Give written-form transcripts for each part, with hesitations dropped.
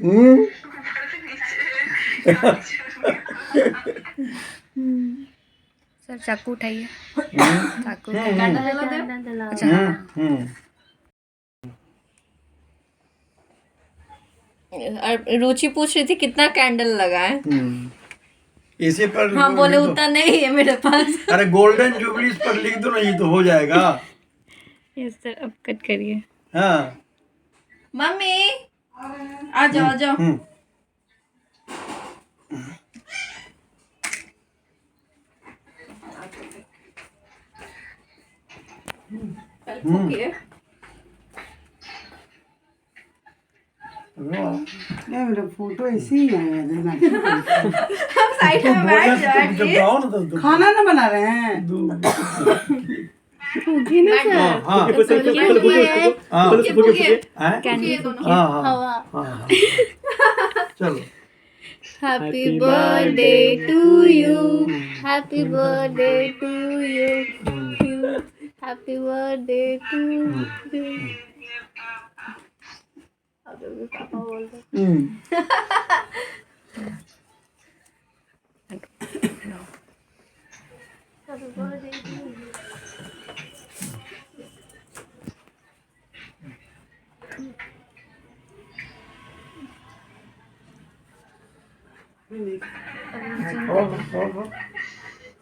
हम्म। Sir चाकू उठाइए। चाकू अच्छा हाँ। रुचि पूछ रही थी कितना कैंडल लगा है। इसी पर हाँ बोले लिख दो। उतना नहीं है मेरे पास। अरे गोल्डन जुबली पर लिख दो ना, ये तो हो जाएगा। यस सर अब कट करिए। हाँ मम्मी आ जाओ आ जाओ। फूकिए। नहीं मेरा फोटो ऐसे ही आया देना। हम साइड में बैठ जाओ। खाना ना बना रहे हैं। फूकी ना सर। चलो। Happy birthday to you, happy birthday to you, happy birthday to you. पापा बोल रहे happy birthday to you.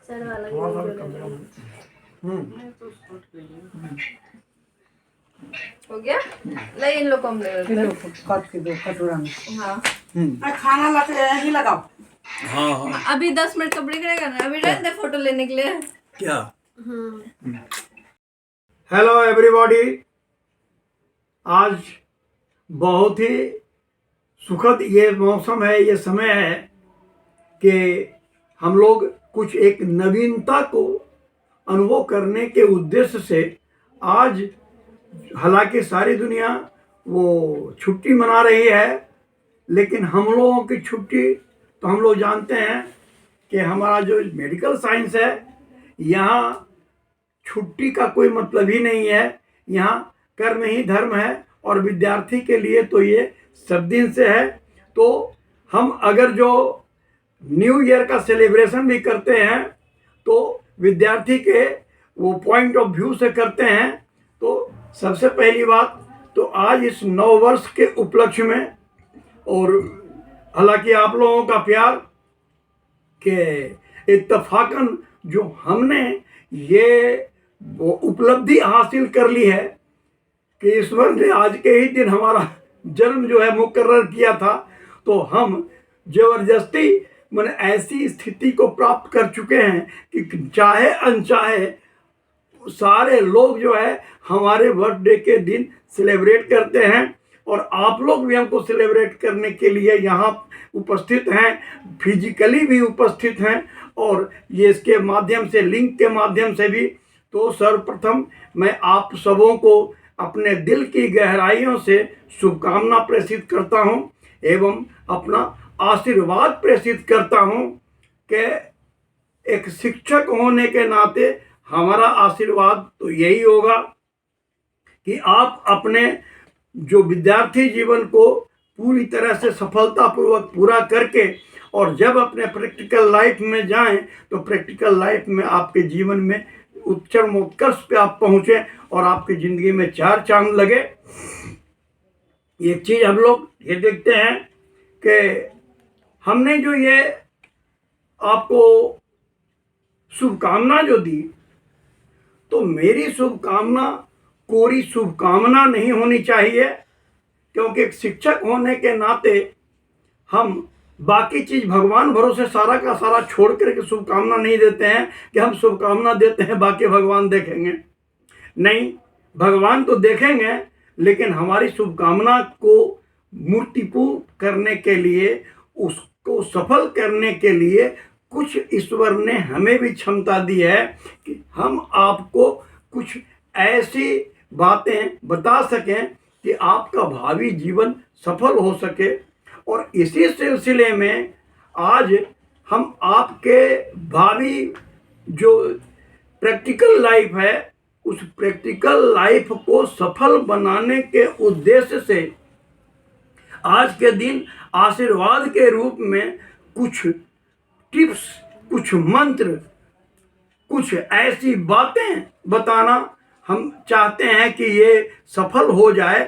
Sir वाला हो गया। ले इन लोग को हम ले लेते हैं। काट के दो कटोरा में। हाँ खाना लाते यहीं लगाओ। हाँ अभी 10 मिनट का ब्रेक रहेगा ना, अभी रहते हैं फोटो लेने के लिए। क्या? Hello everybody. आज बहुत ही सुखद ये मौसम है, ये समय है कि हम लोग कुछ एक नवीनता को अनुभव करने के उद्देश्य से आज, हालांकि सारी दुनिया वो छुट्टी मना रही है, लेकिन हम लोगों की छुट्टी तो हम लोग जानते हैं कि हमारा जो मेडिकल साइंस है, यहाँ छुट्टी का कोई मतलब ही नहीं है। यहाँ कर्म ही धर्म है और विद्यार्थी के लिए तो ये सब दिन से है। तो हम अगर जो न्यू ईयर का सेलिब्रेशन भी करते हैं तो विद्यार्थी के वो पॉइंट ऑफ व्यू से करते हैं। तो सबसे पहली बात तो आज इस नव वर्ष के उपलक्ष्य में, और हालांकि आप लोगों का प्यार के इत्तफाकन जो हमने ये वो उपलब्धि हासिल कर ली है कि ईश्वर ने आज के ही दिन हमारा जन्म जो है मुकर्रर किया था, तो हम जबरदस्ती मैंने ऐसी स्थिति को प्राप्त कर चुके हैं कि चाहे अनचाहे सारे लोग जो है हमारे बर्थडे के दिन सेलिब्रेट करते हैं, और आप लोग भी हमको सेलिब्रेट करने के लिए यहाँ उपस्थित हैं, फिजिकली भी उपस्थित हैं, और ये इसके माध्यम से, लिंक के माध्यम से भी। तो सर्वप्रथम मैं आप सबों को अपने दिल की गहराइयों से शुभकामना प्रेषित करता हूँ एवं अपना आशीर्वाद प्रेषित करता हूँ कि एक शिक्षक होने के नाते हमारा आशीर्वाद तो यही होगा कि आप अपने जो विद्यार्थी जीवन को पूरी तरह से सफलतापूर्वक पूरा करके, और जब अपने प्रैक्टिकल लाइफ में जाएं तो प्रैक्टिकल लाइफ में आपके जीवन में उच्चतम उत्कर्ष पे आप पहुंचे और आपकी जिंदगी में चार चांद लगे। एक चीज हम लोग ये देखते हैं कि हमने जो ये आपको शुभकामना जो दी, तो मेरी शुभकामना कोरी शुभकामना नहीं होनी चाहिए, क्योंकि एक शिक्षक होने के नाते हम बाकी चीज भगवान भरोसे सारा का सारा छोड़ करके शुभकामना नहीं देते हैं कि हम शुभकामना देते हैं बाकी भगवान देखेंगे। नहीं, भगवान तो देखेंगे, लेकिन हमारी शुभकामना को मूर्तिपूर्ण करने के लिए, उसको सफल करने के लिए कुछ ईश्वर ने हमें भी क्षमता दी है कि हम आपको कुछ ऐसी बातें बता सकें कि आपका भावी जीवन सफल हो सके। और इसी सिलसिले में आज हम आपके भावी जो प्रैक्टिकल लाइफ है, उस प्रैक्टिकल लाइफ को सफल बनाने के उद्देश्य से आज के दिन आशीर्वाद के रूप में कुछ टिप्स, कुछ मंत्र, कुछ ऐसी बातें बताना हम चाहते हैं कि ये सफल हो जाए,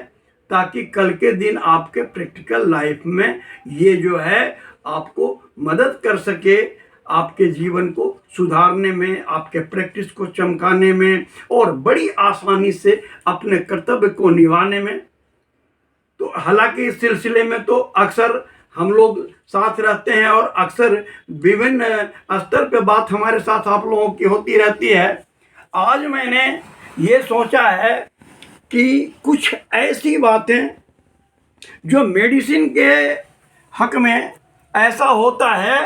ताकि कल के दिन आपके प्रैक्टिकल लाइफ में ये जो है आपको मदद कर सके, आपके जीवन को सुधारने में, आपके प्रैक्टिस को चमकाने में और बड़ी आसानी से अपने कर्तव्य को निभाने में। तो हालांकि इस सिलसिले में तो अक्सर हम लोग साथ रहते हैं और अक्सर विभिन्न स्तर पे बात हमारे साथ आप लोगों की होती रहती है। आज मैंने ये सोचा है कि कुछ ऐसी बातें जो मेडिसिन के हक में ऐसा होता है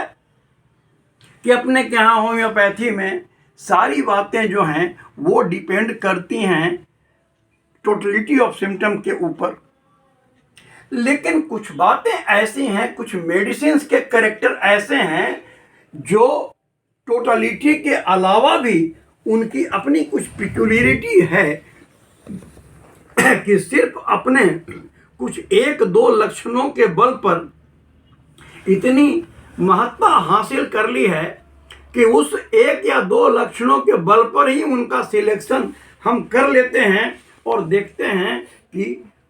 कि अपने के यहाँ होम्योपैथी में सारी बातें जो हैं वो डिपेंड करती हैं टोटलिटी ऑफ सिम्टम के ऊपर, लेकिन कुछ बातें ऐसी हैं, कुछ मेडिसिन्स के कैरेक्टर ऐसे हैं जो टोटलिटी के अलावा भी उनकी अपनी कुछ पिक्यूलियरिटी है कि सिर्फ अपने कुछ एक दो लक्षणों के बल पर इतनी महत्ता हासिल कर ली है कि उस एक या दो लक्षणों के बल पर ही उनका सिलेक्शन हम कर लेते हैं और देखते हैं कि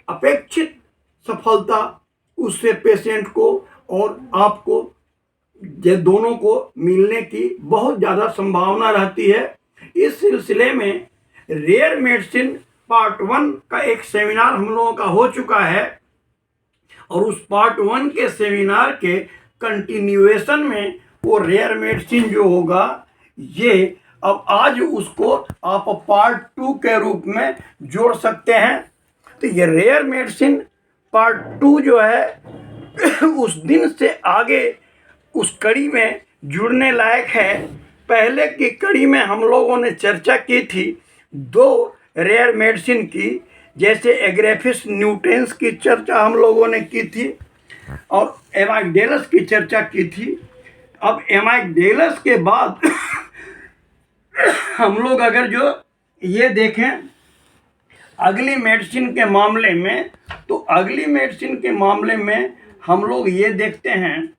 अपेक्षित सफलता उससे पेशेंट को और आपको ये दोनों को मिलने की बहुत ज़्यादा संभावना रहती है। इस सिलसिले में रेयर मेडिसिन पार्ट 1 का एक सेमिनार हम लोगों का हो चुका है और उस पार्ट 1 के सेमिनार के कंटिन्यूएशन में वो रेयर मेडिसिन जो होगा, ये अब आज उसको आप पार्ट 2 के रूप में जोड़ सकते हैं। तो ये रेयर मेडिसिन पार्ट 2 जो है उस दिन से आगे उस कड़ी में जुड़ने लायक है। पहले की कड़ी में हम लोगों ने चर्चा की थी 2 रेयर मेडिसिन की, जैसे एग्रेफिस न्यूटेंस की चर्चा हम लोगों ने की थी और एमाइगडेलस की चर्चा की थी। अब एमाइगडेलस के बाद हम लोग अगर जो ये देखें अगली मेडिसिन के मामले में, तो अगली मेडिसिन के मामले में हम लोग ये देखते हैं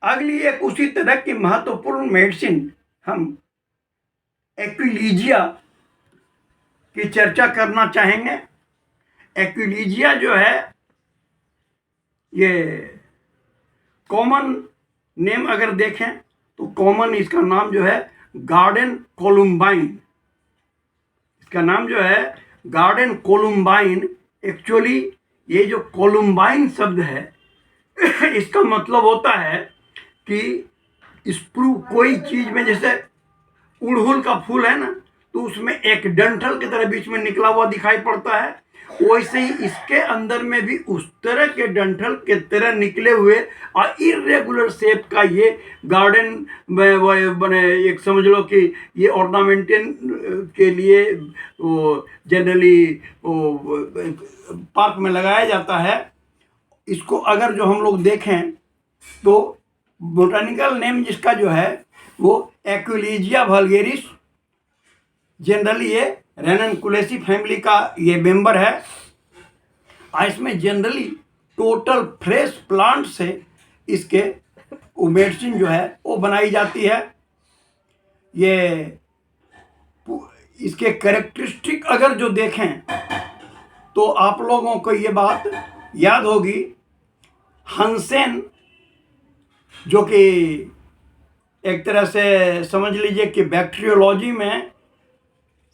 अगली एक उसी तरह की महत्वपूर्ण मेडिसिन हम एक्विलीजिया की चर्चा करना चाहेंगे। एक्विलीजिया जो है ये कॉमन नेम अगर देखें तो कॉमन इसका नाम जो है गार्डन कोलुम्बाइन, इसका नाम जो है गार्डन कोलुम्बाइन। एक्चुअली ये जो कोलुम्बाइन शब्द है इसका मतलब होता है कि स्प्रू कोई चीज़ में, जैसे उड़हुल का फूल है ना, तो उसमें एक डंठल की तरह बीच में निकला हुआ दिखाई पड़ता है, वैसे ही इसके अंदर में भी उस तरह के डंठल के तरह निकले हुए और इरेगुलर शेप का ये गार्डन बने, एक समझ लो कि ये ऑर्नामेंटल के लिए जनरली पार्क में लगाया जाता है। इसको अगर जो हम लोग देखें तो बोटानिकल नेम जिसका जो है वो एक्विलीजिया वल्गेरिस, जनरली ये रेननकुलेसी फैमिली का ये मेंबर है। इसमें जनरली टोटल फ्रेश प्लांट से इसके मेडिसिन जो है वो बनाई जाती है। ये इसके कैरेक्टरिस्टिक अगर जो देखें तो आप लोगों को ये बात याद होगी, हंसेन जो कि एक तरह से समझ लीजिए कि बैक्टीरियोलॉजी में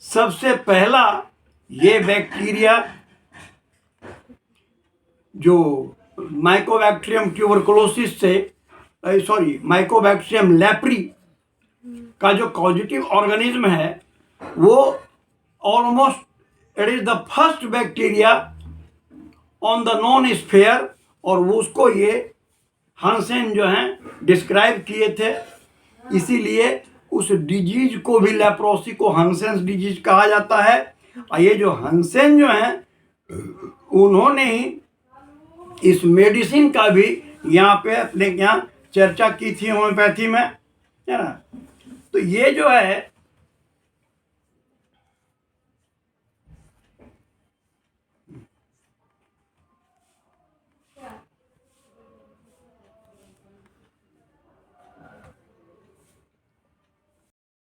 सबसे पहला ये बैक्टीरिया जो माइकोबैक्टीरियम ट्यूबरकुलोसिस से माइकोबैक्टीरियम लेप्री का जो कॉजेटिव ऑर्गेनिज्म है, वो almost it is the first bacteria on the non sphere, और वो उसको ये हंसेन जो हैं डिस्क्राइब किए थे। इसीलिए उस डिजीज को भी लेप्रोसी को हंसेन्स डिजीज कहा जाता है। और ये जो हंसेन जो हैं उन्होंने ही इस मेडिसिन का भी यहाँ पे अपने यहाँ चर्चा की थी होम्योपैथी में, है ना। तो ये जो है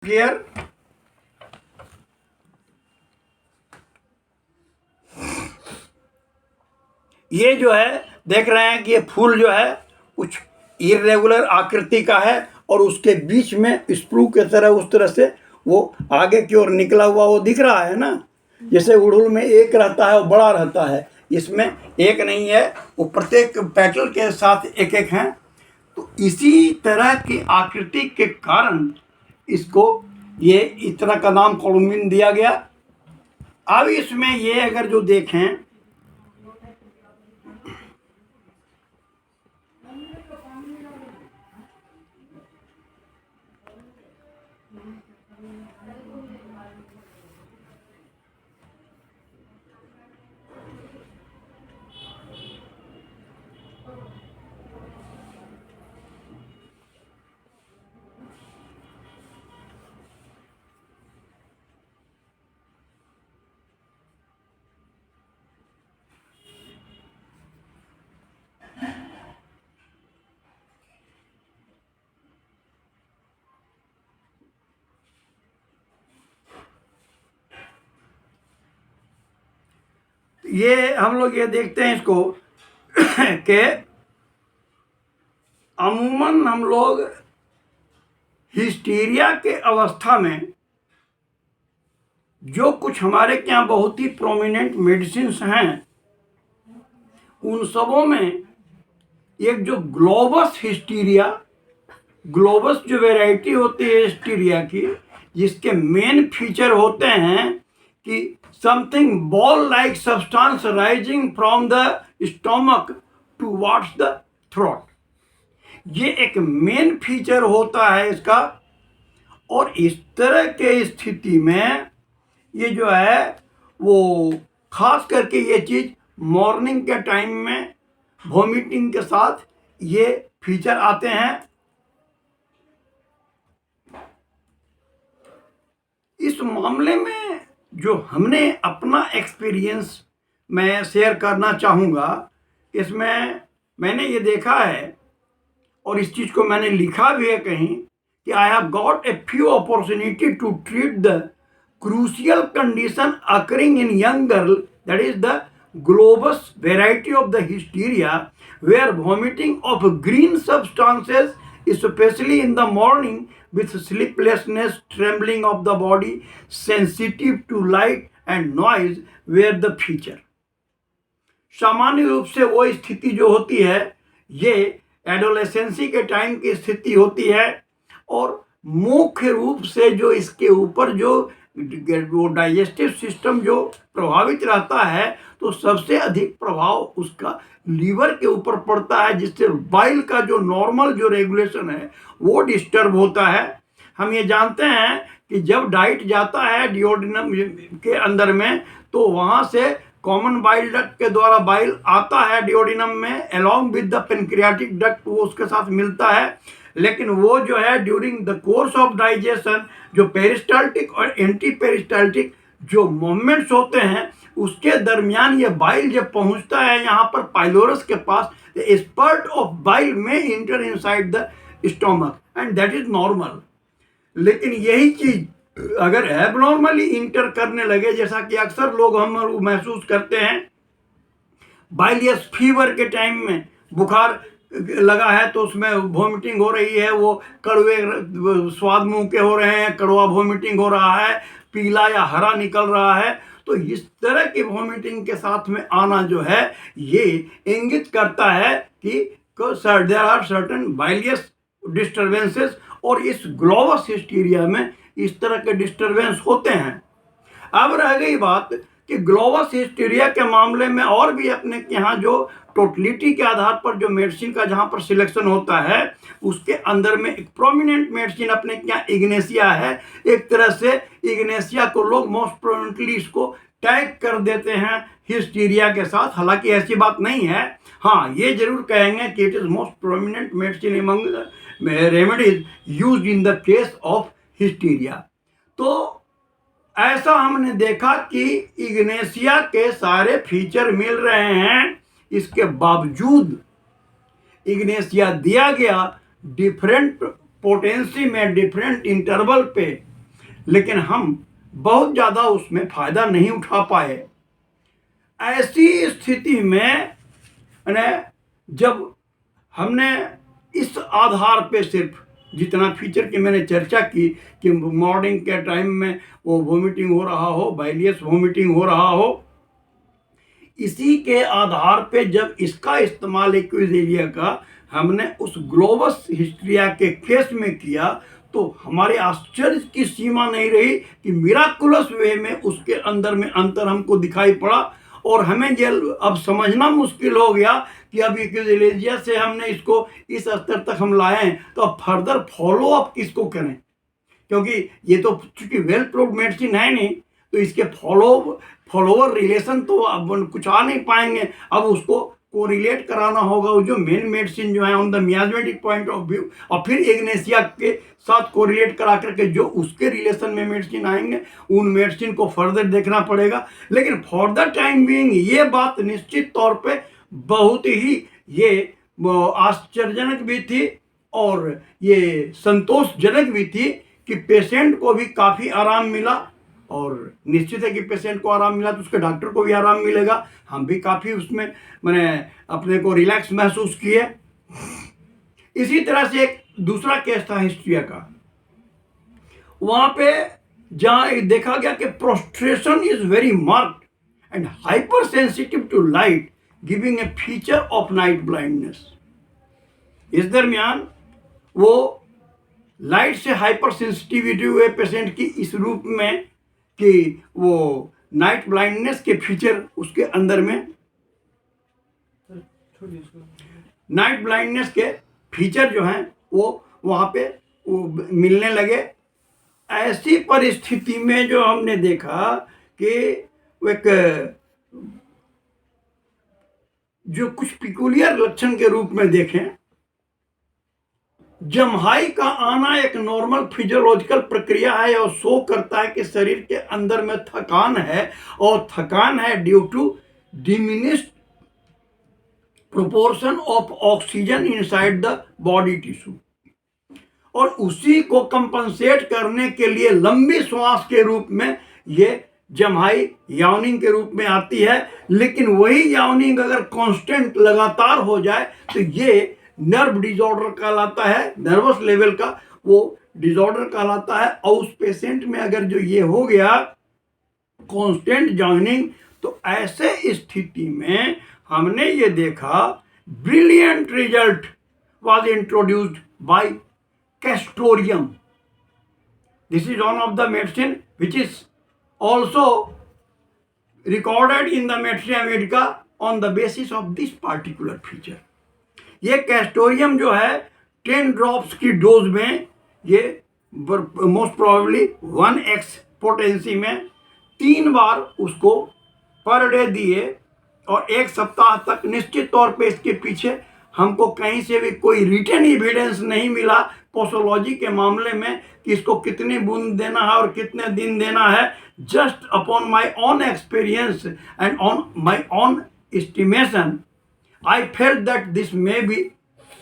गियर ये जो है देख रहे हैं कि ये फूल जो है कुछ इरेगुलर आकृति का है और उसके बीच में स्प्रू की तरह उस तरह से वो आगे की ओर निकला हुआ वो दिख रहा है ना। जैसे उड़हुल में एक रहता है वो बड़ा रहता है, इसमें एक नहीं है, वो प्रत्येक पेटल के साथ एक एक हैं। तो इसी तरह की आकृति के कारण इसको ये इस तरह का नाम कोलुमिन दिया गया। अब इसमें ये अगर जो देखें ये हम लोग ये देखते हैं इसको कि अमूमन हम लोग हिस्टीरिया के अवस्था में जो कुछ हमारे यहाँ बहुत ही प्रोमिनेंट मेडिसिन्स हैं उन सबों में एक जो ग्लोबस हिस्टीरिया, ग्लोबस जो वैरायटी होती है हिस्टीरिया की, जिसके मेन फीचर होते हैं कि something ball like substance rising from the stomach towards the throat, ये एक मेन फीचर होता है इसका। और इस तरह के स्थिति में ये जो है वो खास करके ये चीज़ मॉर्निंग के टाइम में वॉमिटिंग के साथ ये फीचर आते हैं। इस मामले में जो हमने अपना एक्सपीरियंस मैं शेयर करना चाहूँगा, इसमें मैंने ये देखा है और इस चीज़ को मैंने लिखा भी है कहीं कि I have got a few opportunity to treat the crucial condition occurring in young girl, that is the globus variety of the hysteria, where vomiting of green substances, especially in the morning, with sleeplessness, trembling of the body, sensitive to light and noise, were the feature. सामान्य रूप से वो स्थिति जो होती है ये एडोलेसेंसी के टाइम की स्थिति होती है और मुख्य रूप से जो इसके ऊपर जो वो डाइजेस्टिव सिस्टम जो प्रभावित रहता है तो सबसे अधिक प्रभाव उसका लीवर के ऊपर पड़ता है, जिससे बाइल का जो नॉर्मल जो रेगुलेशन है वो डिस्टर्ब होता है। हम ये जानते हैं कि जब डाइट जाता है डिओडिनम के अंदर में तो वहाँ से कॉमन बाइल डक्ट के द्वारा बाइल आता है डिओडिनम में along with the pancreatic duct, वो उसके साथ मिलता है। लेकिन वो जो है during the course of digestion जो पेरिस्टाल्टिक और एंटी पेरिस्टाल्टिक जो मूवमेंट्स होते हैं उसके दरमियान ये बाइल जब पहुंचता है यहाँ पर पाइलोरस के पास, स्पर्ट ऑफ बाइल में inter inside the stomach and that is normal. लेकिन यही चीज अगर एबनॉर्मली इंटर करने लगे, जैसा कि अक्सर लोग हम महसूस करते हैं, बाइलियस फीवर के टाइम में बुखार लगा है तो उसमें वॉमिटिंग हो रही है, वो कड़वे स्वाद मुंह के हो रहे हैं, कड़वा वॉमिटिंग हो रहा है, पीला या हरा निकल रहा है, तो इस तरह की वॉमिटिंग के साथ में आना जो है ये इंगित करता है कि देयर आर सर्टेन बाइलियस डिस्टर्बेंसेस और इस ग्लोबस हिस्टीरिया में इस तरह के डिस्टर्बेंस होते हैं। अब रह गई बात कि ग्लोबस हिस्टीरिया के मामले में और भी अपने यहाँ जो टोटलिटी के आधार पर जो मेडिसिन का जहाँ पर सिलेक्शन होता है उसके अंदर में एक प्रोमिनेंट मेडिसिन अपने यहाँ इग्नेशिया है। एक तरह से इग्नेशिया को लोग मोस्ट प्रोमिनेंटली इसको टैग कर देते हैं हिस्टीरिया के साथ, हालांकि ऐसी बात नहीं है। हाँ, ये जरूर कहेंगे कि it is most prominent medicine among remedies used in the case of hysteria. तो ऐसा हमने देखा कि इग्नेशिया के सारे फीचर मिल रहे हैं, इसके बावजूद इग्नेशिया दिया गया डिफरेंट पोटेंसी में डिफरेंट इंटरवल पे लेकिन हम बहुत ज़्यादा उसमें फ़ायदा नहीं उठा पाए। ऐसी स्थिति में जब हमने इस आधार पे सिर्फ जितना फीचर की मैंने चर्चा की कि मॉर्निंग के टाइम में वो वोमिटिंग हो रहा हो, बाइलियस वोमिटिंग हो रहा हो, इसी के आधार पे जब इसका इस्तेमाल एक्विजेरिया का हमने उस ग्लोबस हिस्ट्रिया के केस में किया तो हमारे आश्चर्य की सीमा नहीं रही कि मिराकुलस वे में उसके अंदर में अंतर हमको दिखाई पड़ा। और हमें ये अब समझना मुश्किल हो गया कि अब एक्विजेरिया से हमने इसको इस स्तर तक हम लाए हैं, तो अब फर्दर फॉलो अप किसको करें, क्योंकि ये तो चूंकि वेल प्रूव्ड मेडिसिन है नहीं, तो इसके फॉलोवर रिलेशन तो अब कुछ आ नहीं पाएंगे। अब उसको कोरिलेट कराना होगा वो जो मेन मेडिसिन जो है on the miasmatic point of view, और फिर इग्नेशिया के साथ कोरिलेट करा करके जो उसके रिलेशन में मेडिसिन आएंगे उन मेडिसिन को फर्दर देखना पड़ेगा। लेकिन फॉर द टाइम बीइंग ये बात निश्चित तौर पे बहुत ही ये आश्चर्यजनक भी थी और ये संतोषजनक भी थी कि पेशेंट को भी काफ़ी आराम मिला, और निश्चित है कि पेशेंट को आराम मिला तो उसके डॉक्टर को भी आराम मिलेगा। हम भी काफ़ी उसमें मैंने अपने को रिलैक्स महसूस किए। इसी तरह से एक दूसरा केस था हिस्ट्रिया का, वहाँ पे जहाँ देखा गया कि prostration is very marked and hyper sensitive to light giving a feature of night blindness. इस दरमियान वो लाइट से हाइपर सेंसिटिविटी हुए पेशेंट की इस रूप में कि वो नाइट ब्लाइंडनेस के फीचर उसके अंदर में नाइट ब्लाइंडनेस के फीचर जो हैं वो वहाँ पे वो मिलने लगे। ऐसी परिस्थिति में जो हमने देखा कि एक जो कुछ पिकुलियर लक्षण के रूप में देखें, जम्हाई का आना एक नॉर्मल फिजियोलॉजिकल प्रक्रिया है और शो करता है कि शरीर के अंदर में थकान है, और थकान है due to diminished proportion of oxygen inside the body tissue, और उसी को कंपनसेट करने के लिए लंबी श्वास के रूप में ये जम्हाई यावनिंग के रूप में आती है। लेकिन वही यावनिंग अगर कांस्टेंट लगातार हो जाए तो ये नर्व डिसऑर्डर कहलाता है, नर्वस लेवल का वो डिसऑर्डर कहलाता है। और उस पेशेंट में अगर जो ये हो गया कांस्टेंट जॉइनिंग, तो ऐसे स्थिति में हमने ये देखा brilliant result was introduced by castoreum. This is one of the medicine which is also recorded in the Medicina Medica on the basis of this particular feature। ये कैस्टोरियम जो है 10 ड्रॉप्स की डोज में ये मोस्ट प्रोबेबली 1x पोटेंसी में 3 बार उसको per day दिए, और 1 सप्ताह तक निश्चित तौर पे इसके पीछे हमको कहीं से भी कोई रिटन एविडेंस नहीं मिला पोसोलॉजी के मामले में कि इसको कितनी बूंद देना है और कितने दिन देना है। Just upon my own experience and on my own estimation I felt that this may be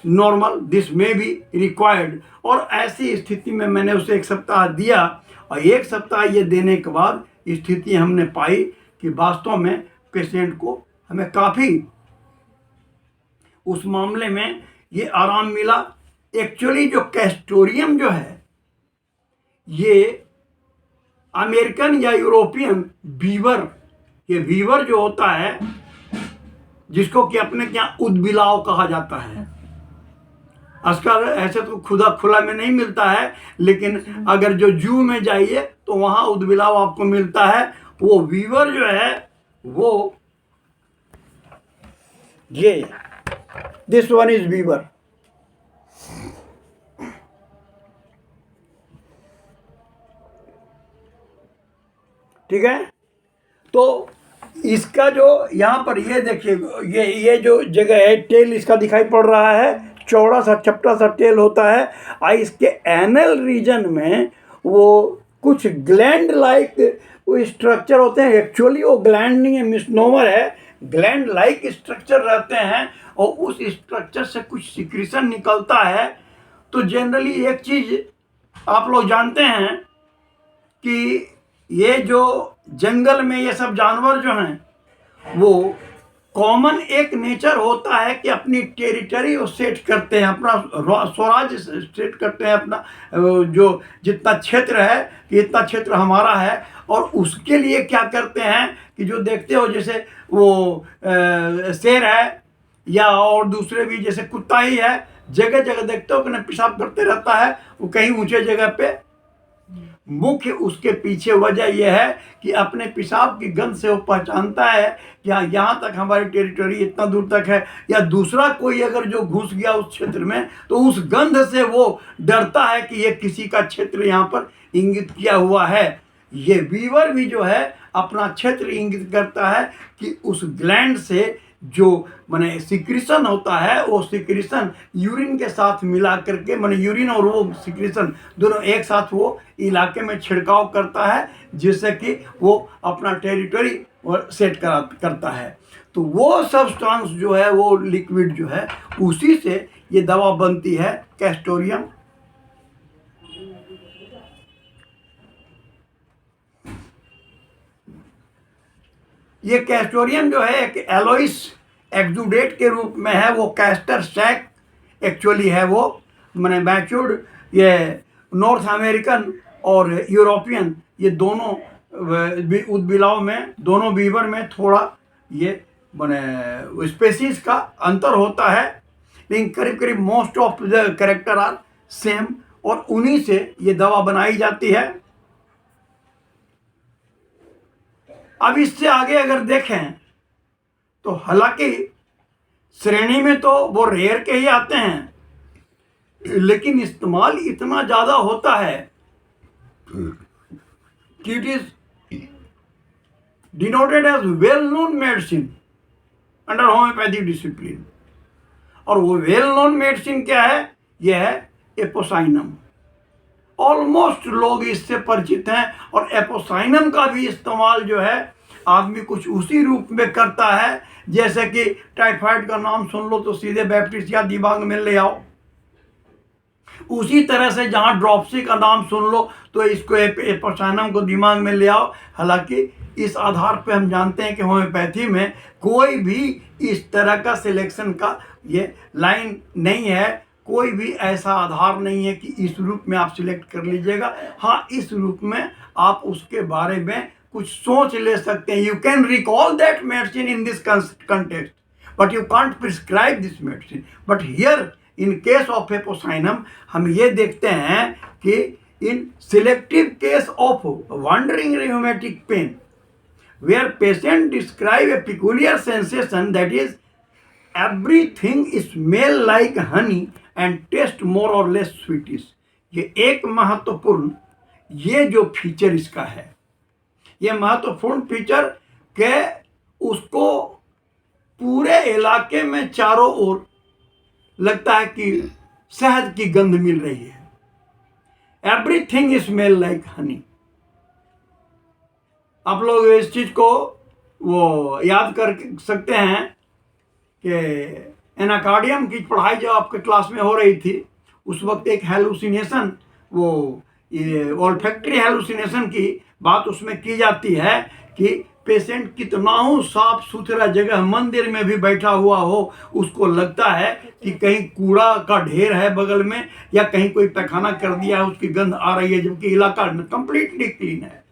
normal, this may be required. और ऐसी स्थिति में मैंने उसे 1 सप्ताह दिया, और 1 सप्ताह ये देने के बाद स्थिति हमने पाई कि वास्तव में पेशेंट को हमें काफ़ी उस मामले में ये आराम मिला। एक्चुअली जो कैस्टोरियम जो है ये अमेरिकन या यूरोपियन वीवर, ये वीवर जो होता है जिसको कि अपने क्या उदबिलाव कहा जाता है, आजकल ऐसे तो खुदा खुला में नहीं मिलता है, लेकिन अगर जो जू में जाइए तो वहाँ उदबिलाव आपको मिलता है। वो वीवर जो है वो ये दिस वन इज वीवर। ठीक है, तो इसका जो यहाँ पर ये देखिए ये जो जगह है टेल इसका दिखाई पड़ रहा है, चौड़ा सा चपटा सा टेल होता है, और इसके एनल रीजन में वो कुछ ग्लैंड लाइक वो स्ट्रक्चर होते हैं। एक्चुअली वो ग्लैंड नहीं है, मिसनोमर है, ग्लैंड लाइक स्ट्रक्चर रहते हैं, और उस स्ट्रक्चर से कुछ सिक्रीशन निकलता है। तो जनरली एक चीज़ आप लोग जानते हैं कि ये जो जंगल में ये सब जानवर जो हैं वो कॉमन एक नेचर होता है कि अपनी टेरिटरी वो सेट करते हैं, अपना स्वराज्य सेट करते हैं, अपना जो जितना क्षेत्र है कि इतना क्षेत्र हमारा है। और उसके लिए क्या करते हैं कि जो देखते हो जैसे वो शेर है या और दूसरे भी जैसे कुत्ता ही है, जगह जगह देखते हो कि पेशाब करते रहता है वो कहीं ऊंचे जगह पे। मुख्य उसके पीछे वजह यह है कि अपने पेशाब की गंध से वो पहचानता है कि हाँ यहाँ तक हमारी टेरिटरी इतना दूर तक है, या दूसरा कोई अगर जो घुस गया उस क्षेत्र में तो उस गंध से वो डरता है कि ये किसी का क्षेत्र यहाँ पर इंगित किया हुआ है। ये बीवर भी जो है अपना क्षेत्र इंगित करता है कि उस ग्लैंड से जो माने सिक्रीशन होता है वो सिक्रीशन यूरिन के साथ मिला करके, माने यूरिन और वो सिक्रीशन दोनों एक साथ वो इलाके में छिड़काव करता है जिससे कि वो अपना टेरिटरी सेट करता है। तो वो सब्सटेंस जो है वो लिक्विड जो है उसी से ये दवा बनती है कैस्टोरियम। ये कैस्टोरियम जो है एक एलोइस एक्सुडेट के रूप में है, वो कैस्टर सैक एक्चुअली है, वो मैंने मैच्योर्ड ये नॉर्थ अमेरिकन और यूरोपियन ये दोनों उद्बिलाव में, दोनों बीवर में थोड़ा ये मैंने स्पेसीज का अंतर होता है, लेकिन करीब करीब most of the character are same और उन्हीं से ये दवा बनाई जाती है। अब इससे आगे अगर देखें तो हालांकि श्रेणी में तो वो रेयर के ही आते हैं, लेकिन इस्तेमाल इतना ज़्यादा होता है कि it is denoted as well known medicine under homoeopathic discipline. और वो वेल नोन मेडिसिन क्या है? यह है एपोसाइनम। ऑलमोस्ट लोग इससे परिचित हैं और एपोसाइनम का भी इस्तेमाल जो है आदमी कुछ उसी रूप में करता है जैसे कि टाइफाइड का नाम सुन लो तो सीधे बैप्टिस्टिया दिमाग में ले आओ, उसी तरह से जहाँ ड्रॉप्सी का नाम सुन लो तो इसको एपोसाइनम को दिमाग में ले आओ। हालांकि इस आधार पे हम जानते हैं कि होम्योपैथी में कोई भी इस तरह का सिलेक्शन का ये लाइन नहीं है, कोई भी ऐसा आधार नहीं है कि इस रूप में आप सिलेक्ट कर लीजिएगा। हाँ, इस रूप में आप उसके बारे में कुछ सोच ले सकते हैं। You can recall that medicine in this context but you can't prescribe this medicine. But here in case of apocynum हम ये देखते हैं कि in selective case of wandering rheumatic pain where patient describe a peculiar sensation that is everything smell like honey and taste more or less sweetish। ये एक महत्वपूर्ण ये जो फीचर इसका है, ये महत्वपूर्ण फीचर के उसको पूरे इलाके में चारों ओर लगता है कि शहद की गंध मिल रही है। Everything smell like Honey. आप लोग इस चीज को वो याद कर सकते हैं कि एनाकार्डियम की पढ़ाई जब आपके क्लास में हो रही थी उस वक्त एक हेलुसिनेशन, वो ऑल्फैक्टरी हेलुसिनेशन की बात उसमें की जाती है कि पेशेंट कितना हो साफ सुथरा जगह मंदिर में भी बैठा हुआ हो उसको लगता है कि कहीं कूड़ा का ढेर है बगल में या कहीं कोई पैखाना कर दिया है, उसकी गंध आ रही है जबकि इलाका में कंप्लीटली क्लीन है।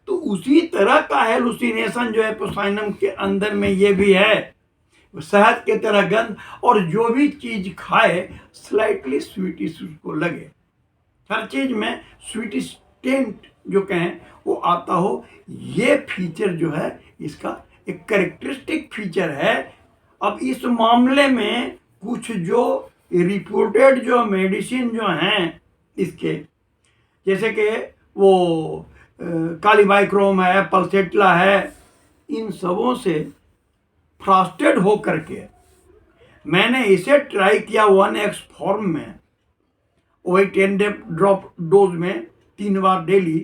तो उसी तरह का हेलुसिनेशन जो है एपोसाइनम के अंदर में ये भी है, शहद के तरह गंध, और जो भी चीज खाए स्लाइटली स्वीटिश उसको लगे, हर चीज में स्वीटिश टेंट जो कहें वो आता हो। ये फीचर जो है इसका एक कैरेक्टरिस्टिक फीचर है। अब इस मामले में कुछ जो रिपोर्टेड जो मेडिसिन जो हैं इसके, जैसे कि वो कालीबाइक्रोम है, पल्सेट्ला है, इन सबों से फ्रास्टेड हो करके मैंने इसे ट्राई किया 1x फॉर्म में, वही 10 ड्रॉप डोज में 3 बार daily,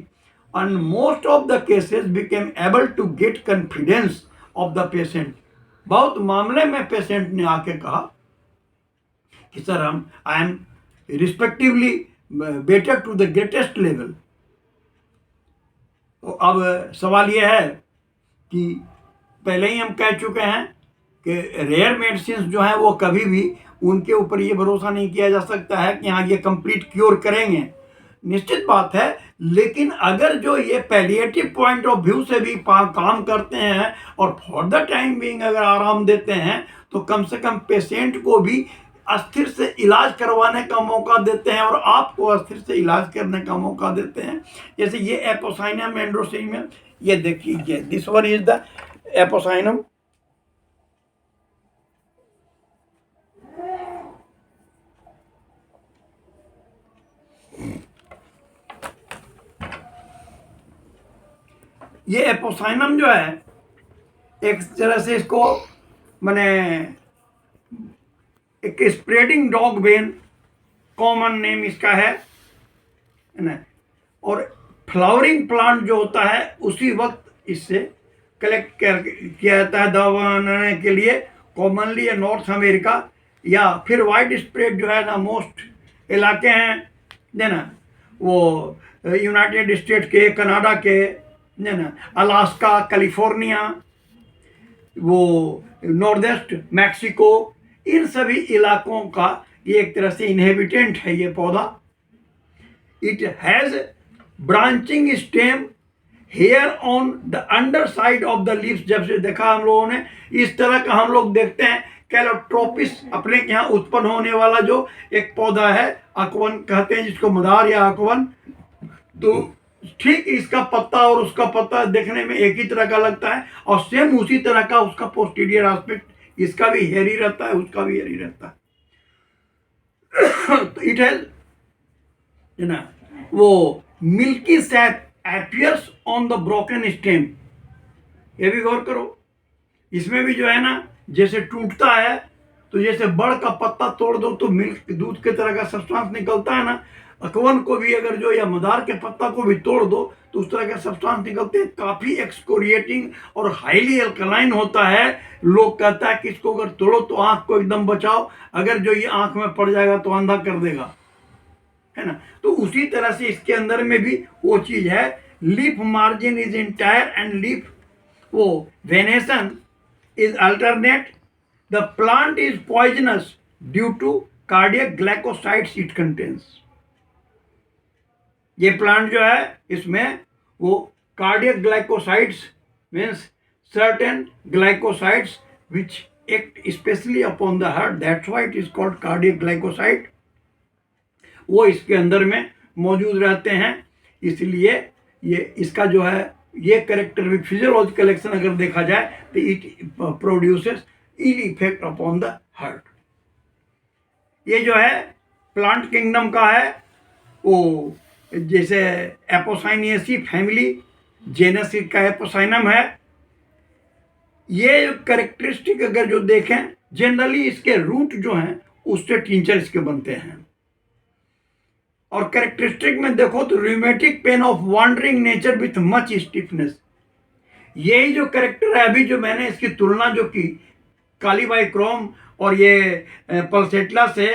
and most of the cases became able to get confidence of the patient. बहुत मामले में पेशेंट ने आके कहा कि sir I am respectively better to the greatest level. तो अब सवाल यह है कि पहले ही हम कह चुके हैं कि रेयर मेडिसिन जो हैं वो कभी भी उनके ऊपर ये भरोसा नहीं किया जा सकता है कि हाँ ये कंप्लीट क्योर करेंगे, निश्चित बात है। लेकिन अगर जो ये पैलिएटिव पॉइंट ऑफ व्यू से भी काम करते हैं और फॉर द टाइम बीइंग अगर आराम देते हैं तो कम से कम पेशेंट को भी अस्थिर से इलाज करवाने का मौका देते हैं और आपको अस्थिर से इलाज करने का मौका देते हैं। जैसे ये एपोसाइनम एंड्रोसिनियम, ये देखिए this one is the Apocynum. ये एपोसाइनम जो है एक तरह से इसको मैंने एक spreading dog when common name इसका है ना। और फ्लावरिंग प्लांट जो होता है उसी वक्त इससे कलेक्ट किया जाता है दवा बनाने के लिए, कॉमनली नॉर्थ अमेरिका या फिर वाइड स्प्रेड जो है ना मोस्ट इलाके हैं ना वो यूनाइटेड स्टेट के, कनाडा के ना, अलास्का, कैलिफोर्निया, वो नॉर्थ ईस्ट मैक्सिको, इन सभी इलाकों का ये एक तरह से इनहेबिटेंट है ये पौधा। It has branching stem hair on the under side of the leaves. जब से देखा हम लोगों ने इस तरह का हम लोग देखते हैं कैलोट्रोपिस अपने यहाँ उत्पन्न होने वाला जो एक पौधा है, अकवन कहते हैं जिसको मदार या अकवन, तो ठीक इसका पत्ता और उसका पत्ता देखने में एक ही तरह का लगता है और सेम उसी तरह का उसका पोस्टीरियर एस्पेक्ट, इसका भी हेयरी रहता है उसका भी हेयरी रहता है। तो इट हैज ना वो milky SAP appears on the broken stem. ये भी गौर करो, इसमें भी जो है ना जैसे टूटता है तो जैसे बड़ का पत्ता तोड़ दो तो मिल्क दूध के तरह का सब्सटेंस निकलता है ना, अकवन को भी अगर जो या मदार के पत्ता को भी तोड़ दो तो उस तरह के सब्सटेंस निकलते हैं। काफी एक्सकोरिएटिंग और हाईली अल्कलाइन होता है। लोग कहता है कि इसको अगर तोड़ो तो आंख को एकदम बचाओ, अगर जो ये आंख में पड़ जाएगा तो अंधा कर देगा, है ना। तो उसी तरह से इसके अंदर में भी वो चीज है। Leaf margin is entire and leaf वो venation is alternate. The plant is poisonous due to cardiac glycosides it contains. ये प्लांट जो है इसमें वो cardiac glycosides means certain glycosides which act specially upon the heart, that's why it is called cardiac glycoside, वो इसके अंदर में मौजूद रहते हैं। इसलिए ये इसका जो है ये कैरेक्टर भी फिजियोलॉजिकल एक्शन अगर देखा जाए तो it produces ill effect upon the heart. ये जो है प्लांट किंगडम का है, वो जैसे एपोसाइनियसी फैमिली जेनस का एपोसाइनम है। ये कैरेक्टरिस्टिक अगर जो देखें जनरली इसके रूट जो हैं उससे टिंचर इसके बनते हैं। और कैरेक्टरिस्टिक में देखो तो rheumatic pain of wandering nature with much stiffness, यही जो कैरेक्टर है। अभी जो मैंने इसकी तुलना जो की कालीबाइक्रोम और ये पल्सेटला से,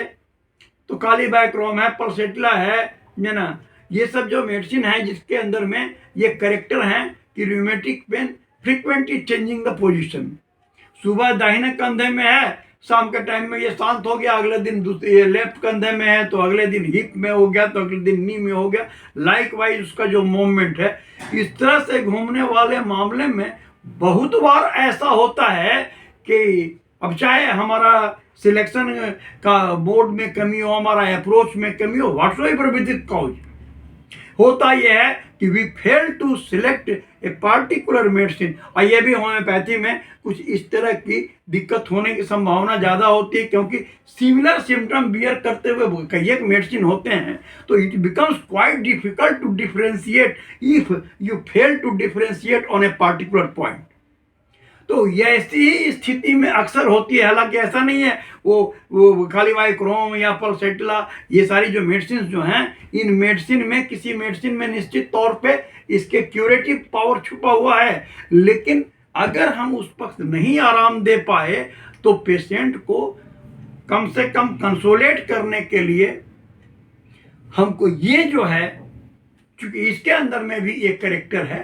तो कालीबाइक्रोम है, पल्सेटला है ना, ये सब जो मेडिसिन है जिसके अंदर में ये कैरेक्टर हैं कि rheumatic pain frequently changing the position. सुबह दाहिने कंधे में है, शाम के टाइम में ये शांत हो गया, अगले दिन दूसरे लेफ्ट कंधे में है तो अगले दिन हिप में हो गया, तो अगले दिन नी में हो गया। लाइक वाइज उसका जो मूवमेंट है इस तरह से घूमने वाले मामले में बहुत बार ऐसा होता है कि अब चाहे हमारा सिलेक्शन का बोर्ड में कमी हो, हमारा अप्रोच में कमी हो, व्हाटसोएवर विद द कॉज, होता यह है कि we fail to select a particular medicine. और ये भी होम्योपैथी में कुछ इस तरह की दिक्कत होने की संभावना ज़्यादा होती है, क्योंकि सिमिलर सिम्टम बियर करते हुए कई एक मेडिसिन होते हैं, तो it becomes quite difficult to differentiate if you fail to differentiate on a particular point. तो ये ऐसी ही स्थिति में अक्सर होती है। हालांकि ऐसा नहीं है वो कालीबाइक्रोम या पल्सेटला ये सारी जो मेडिसिन जो हैं, इन मेडिसिन में किसी मेडिसिन में निश्चित तौर पे इसके क्यूरेटिव पावर छुपा हुआ है, लेकिन अगर हम उस वक्त नहीं आराम दे पाए तो पेशेंट को कम से कम कंसोलेट करने के लिए हमको ये जो है, चूंकि इसके अंदर में भी एक कैरेक्टर है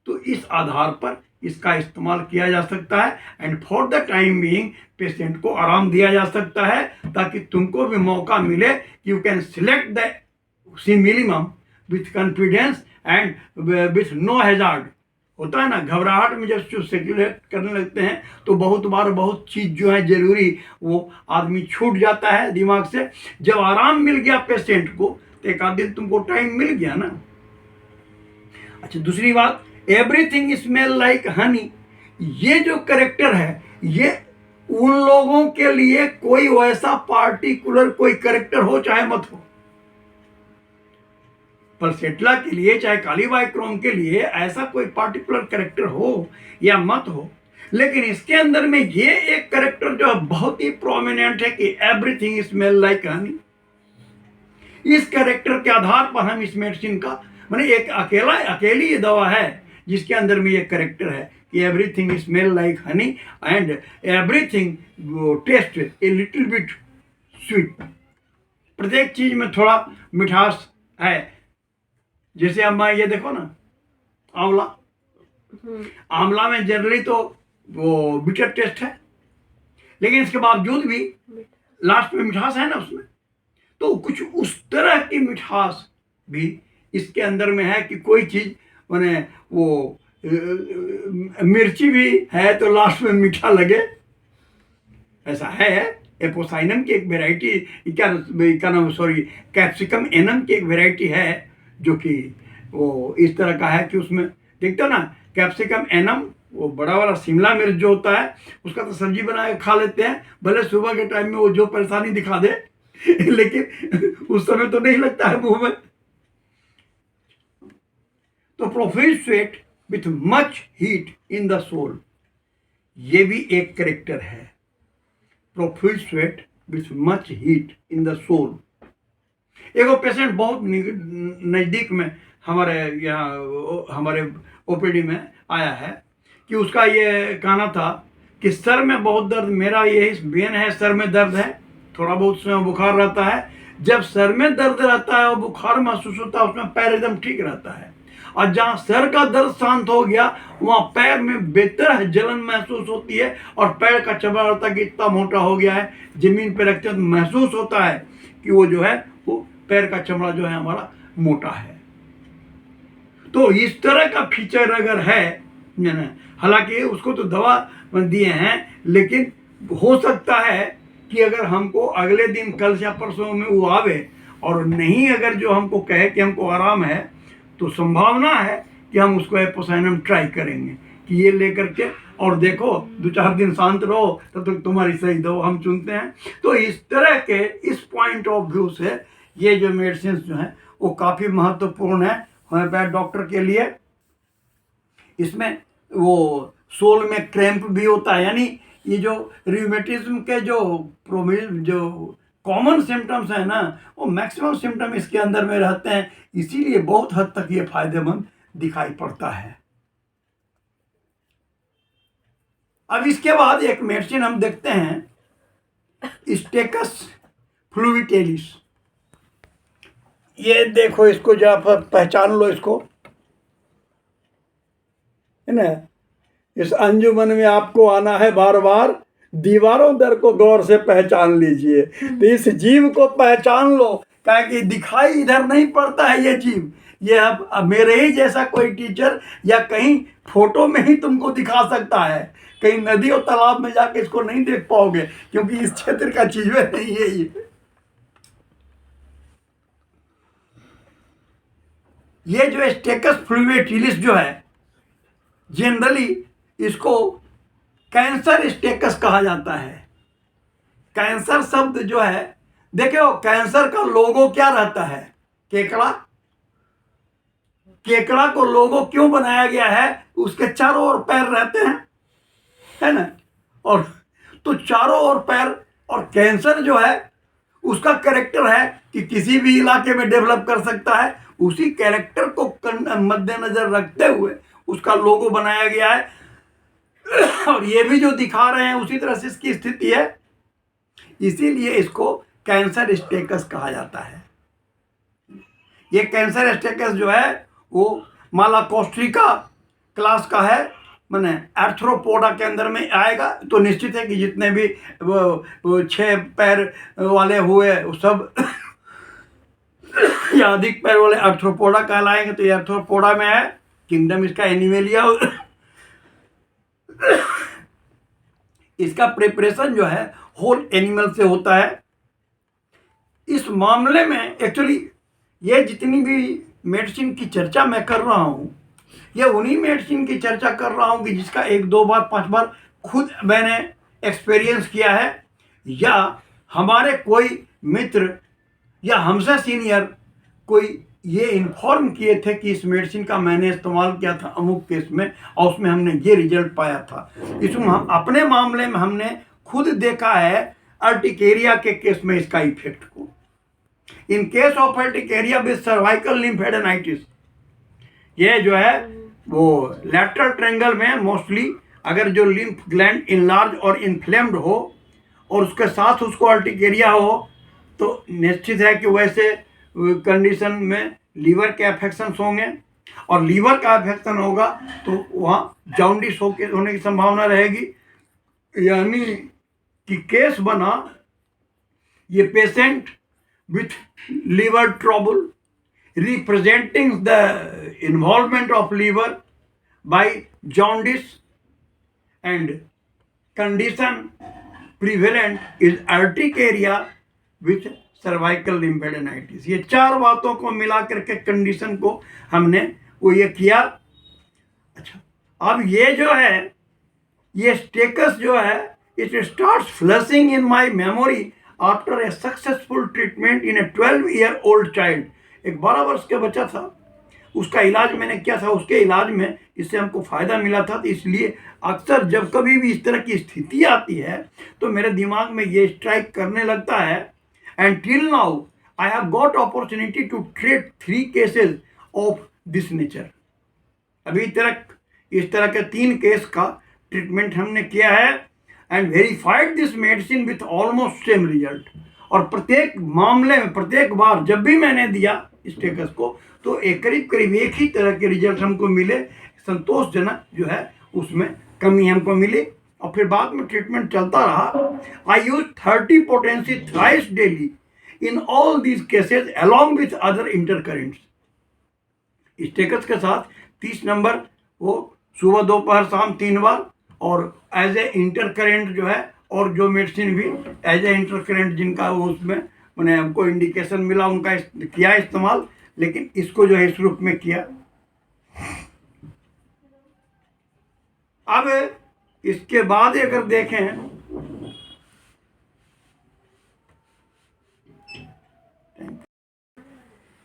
तो इस आधार पर इसका इस्तेमाल किया जा सकता है and for the time being patient को आराम दिया जा सकता है, ताकि तुमको भी मौका मिले कि you can select the simillimum with confidence and with no hazard. होता है ना, घबराहट में जब सेक्युलेट करने लगते हैं तो बहुत बार बहुत चीज़ जो है जरूरी वो आदमी छूट जाता है दिमाग से। जब आराम मिल गया पेशेंट को तो एक आध दिन तुमको टाइम मिल गया ना। अच्छा, दूसरी बात, एवरीथिंग स्मेल लाइक हनी, ये जो करेक्टर है ये उन लोगों के लिए कोई वैसा पार्टिकुलर कोई करेक्टर हो चाहे मत हो, परसेटला के लिए चाहे कालीबाई क्रोम के लिए ऐसा कोई पार्टिकुलर करेक्टर हो या मत हो, लेकिन इसके अंदर में ये एक करेक्टर जो बहुत ही प्रोमिनेंट है कि एवरीथिंग स्मेल लाइक हनी। इस करेक्टर के आधार पर हम इस मेडिसिन का माने एक अकेली ये दवा है जिसके अंदर में ये करेक्टर है कि everything smell like honey and everything taste a little bit sweet. प्रत्येक चीज में थोड़ा मिठास है। जैसे अब मैं ये देखो ना, आंवला, आंवला में जनरली तो वो बिटर टेस्ट है, लेकिन इसके बावजूद भी लास्ट में मिठास है ना उसमें, तो कुछ उस तरह की मिठास भी इसके अंदर में है कि कोई चीज़ माने वो मिर्ची भी है तो लास्ट में मीठा लगे, ऐसा है। एपोसाइनम की एक वेराइटी, क्या नाम, सॉरी, कैप्सिकम एनम की एक वेराइटी है जो कि वो इस तरह का है कि उसमें देखते हो ना, कैप्सिकम एनम वो बड़ा वाला शिमला मिर्च जो होता है उसका तो सब्जी बना के खा लेते हैं, भले सुबह के टाइम में वो जो परेशानी दिखा दे लेकिन उस समय तो नहीं लगता है मुंह में। तो profuse sweat with much heat in the sole, ये भी एक करेक्टर है। Profuse sweat with much heat in the sole. एगो पेशेंट बहुत नज़दीक में हमारे यहाँ हमारे ओपीडी में आया है कि उसका ये कहना था कि सर में बहुत दर्द, मेरा यही बेन है, सर में दर्द है, थोड़ा बहुत उसमें बुखार रहता है। जब सर में दर्द रहता है और बुखार महसूस होता है उसमें पैर एकदम ठीक रहता है, और जहाँ सर का दर्द शांत हो गया वहाँ पैर में बेहतर जलन महसूस होती है और पैर का चमड़ा होता है कि इतना मोटा हो गया है, जमीन पे रखते हैं तो महसूस होता है कि वो जो है वो पैर का चमड़ा जो है हमारा मोटा है। तो इस तरह का फीचर अगर है, हालांकि उसको तो दवा दिए हैं, लेकिन हो सकता है कि अगर हमको अगले दिन कल या परसों में वो आवे और नहीं अगर जो हमको कहे कि हमको आराम है, तो संभावना है कि हम उसको एपोसाइनम ट्राई करेंगे कि ये लेकर के और देखो 2-4 दिन शांत रहो तब तक तुम्हारी सही दवा हम चुनते हैं। तो इस तरह के इस पॉइंट ऑफ व्यू से ये जो मेडिसिन जो हैं वो काफ़ी महत्वपूर्ण है होम्योपैथ डॉक्टर के लिए। इसमें वो सोल में क्रैम्प भी होता है, यानी ये जो रियूमेटिज्म के जो कॉमन सिम्टम्स है ना, वो मैक्सिमम सिम्टम इसके अंदर में रहते हैं, इसीलिए बहुत हद तक ये फायदेमंद दिखाई पड़ता है। अब इसके बाद एक मेडिसिन हम देखते हैं, स्टेकस फ्लूविटिलिस। ये देखो, इसको जरा पहचान लो इसको, है ना। इस अंजुमन में आपको आना है बार बार, दीवारों दर को गौर से पहचान लीजिए। तो इस जीव को पहचान लो, क्या कि दिखाई इधर नहीं पड़ता है ये जीव। ये अब मेरे ही जैसा कोई टीचर या कहीं फोटो में ही तुमको दिखा सकता है, कहीं नदी और तालाब में जाके इसको नहीं देख पाओगे क्योंकि इस क्षेत्र का चीज नहीं है ये जो स्टेकस फ्लूविटिलिस जो है, जनरली इसको कैंसर स्टेकस कहा जाता है। कैंसर शब्द जो है, देखो कैंसर का लोगो क्या रहता है, केकड़ा। केकड़ा को लोगो क्यों बनाया गया है, उसके चारों ओर पैर रहते हैं, है ना, और तो चारों ओर पैर, और कैंसर जो है उसका कैरेक्टर है कि किसी भी इलाके में डेवलप कर सकता है। उसी कैरेक्टर को मद्देनजर रखते हुए उसका लोगो बनाया गया है, और ये भी जो दिखा रहे हैं उसी तरह से इसकी स्थिति है, इसीलिए इसको कैंसर स्टेकस कहा जाता है। ये कैंसर स्टेकस जो है वो मालाकोस्ट्रिका क्लास का है, मैंने आर्थ्रोपोडा के अंदर में आएगा, तो निश्चित है कि जितने भी वो 6 पैर वाले हुए वो सब या अधिक पैर वाले आर्थ्रोपोडा कहलाएंगे। तो ये आर्थ्रोपोडा में है, किंगडम इसका एनिमेलिया। इसका प्रिपरेशन जो है होल एनिमल से होता है। इस मामले में एक्चुअली ये जितनी भी मेडिसिन की चर्चा मैं कर रहा हूँ, ये उन्हीं मेडिसिन की चर्चा कर रहा हूँ कि जिसका 1, 2 बार 5 बार खुद मैंने एक्सपीरियंस किया है, या हमारे कोई मित्र या हमसे सीनियर कोई ये इन्फॉर्म किए थे कि इस मेडिसिन का मैंने इस्तेमाल किया था अमुक केस में और उसमें हमने ये रिजल्ट पाया था। इसमें हम अपने मामले में हमने खुद देखा है अर्टिकेरिया के केस में इसका इफेक्ट को। In case of urticaria with cervical lymphadenitis, ये जो है वो लैटरल ट्रायंगल में मोस्टली अगर जो लिम्फ ग्लैंड इनलार्ज और इन्फ्लेम्ड हो और उसके साथ उसको अर्टिकेरिया हो, तो निश्चित है कि वैसे कंडीशन में लीवर के अफेक्शंस होंगे, और लीवर का अफेक्शन होगा तो वहाँ जॉन्डिस होने की संभावना रहेगी। यानी कि केस बना ये patient with liver trouble representing the involvement of liver by jaundice, and condition prevalent is urticaria with cervical lymphadenitis। ये 4 बातों को मिला करके कंडीशन को हमने वो ये किया। अच्छा, अब ये जो है ये स्टेकस जो है it starts flushing in my memory after a successful treatment in A 12-year-old child. एक 12 वर्ष का बच्चा था, उसका इलाज मैंने किया था, उसके इलाज में इससे हमको फ़ायदा मिला था। तो इसलिए अक्सर जब कभी भी इस तरह की स्थिति आती है तो मेरे दिमाग में ये स्ट्राइक करने लगता है। And till now I have got opportunity to treat 3 cases of this nature. अभी इस तरह के 3 केस का ट्रीटमेंट हमने किया है and verified this medicine with almost same result. और प्रत्येक मामले में प्रत्येक बार जब भी मैंने दिया स्टेकस को तो करीब एक ही तरह के रिजल्ट हमको मिले, संतोषजनक जो है उसमें कमी हमको मिली। और फिर बाद में ट्रीटमेंट चलता रहा। I use 30 potency thrice daily in all these cases along with other intercurrents. स्टेकस के साथ 30 नंबर वो सुबह दोपहर शाम 3 बार, और एज ए इंटरकरेंट जो है और जो मेडिसिन भी एज ए इंटरकरेंट जिनका वो उसमें मैंने हमको इंडिकेशन मिला उनका किया इस्तेमाल, लेकिन इसको जो है इस रूप में किया। अब इसके बाद अगर देखें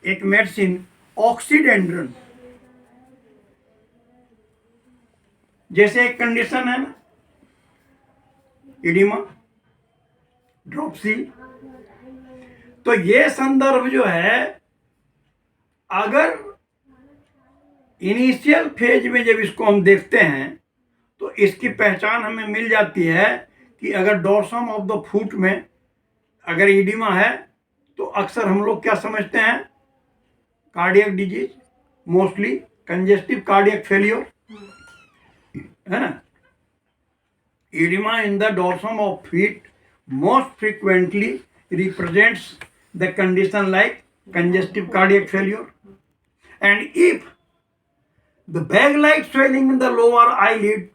एक मेडिसिन ऑक्सीडेंड्रन, जैसे एक कंडीशन है ना इडिमा ड्रॉपसी, तो ये संदर्भ जो है अगर इनिशियल फेज में जब इसको हम देखते हैं तो इसकी पहचान हमें मिल जाती है कि अगर डोर्सम ऑफ द फुट में अगर इडिमा है तो अक्सर हम लोग क्या समझते हैं, cardiac disease, mostly congestive cardiac failure, है ना। Edema in the dorsum of feet most frequently represents the condition like congestive cardiac failure. And if the bag-like swelling in the lower eyelid,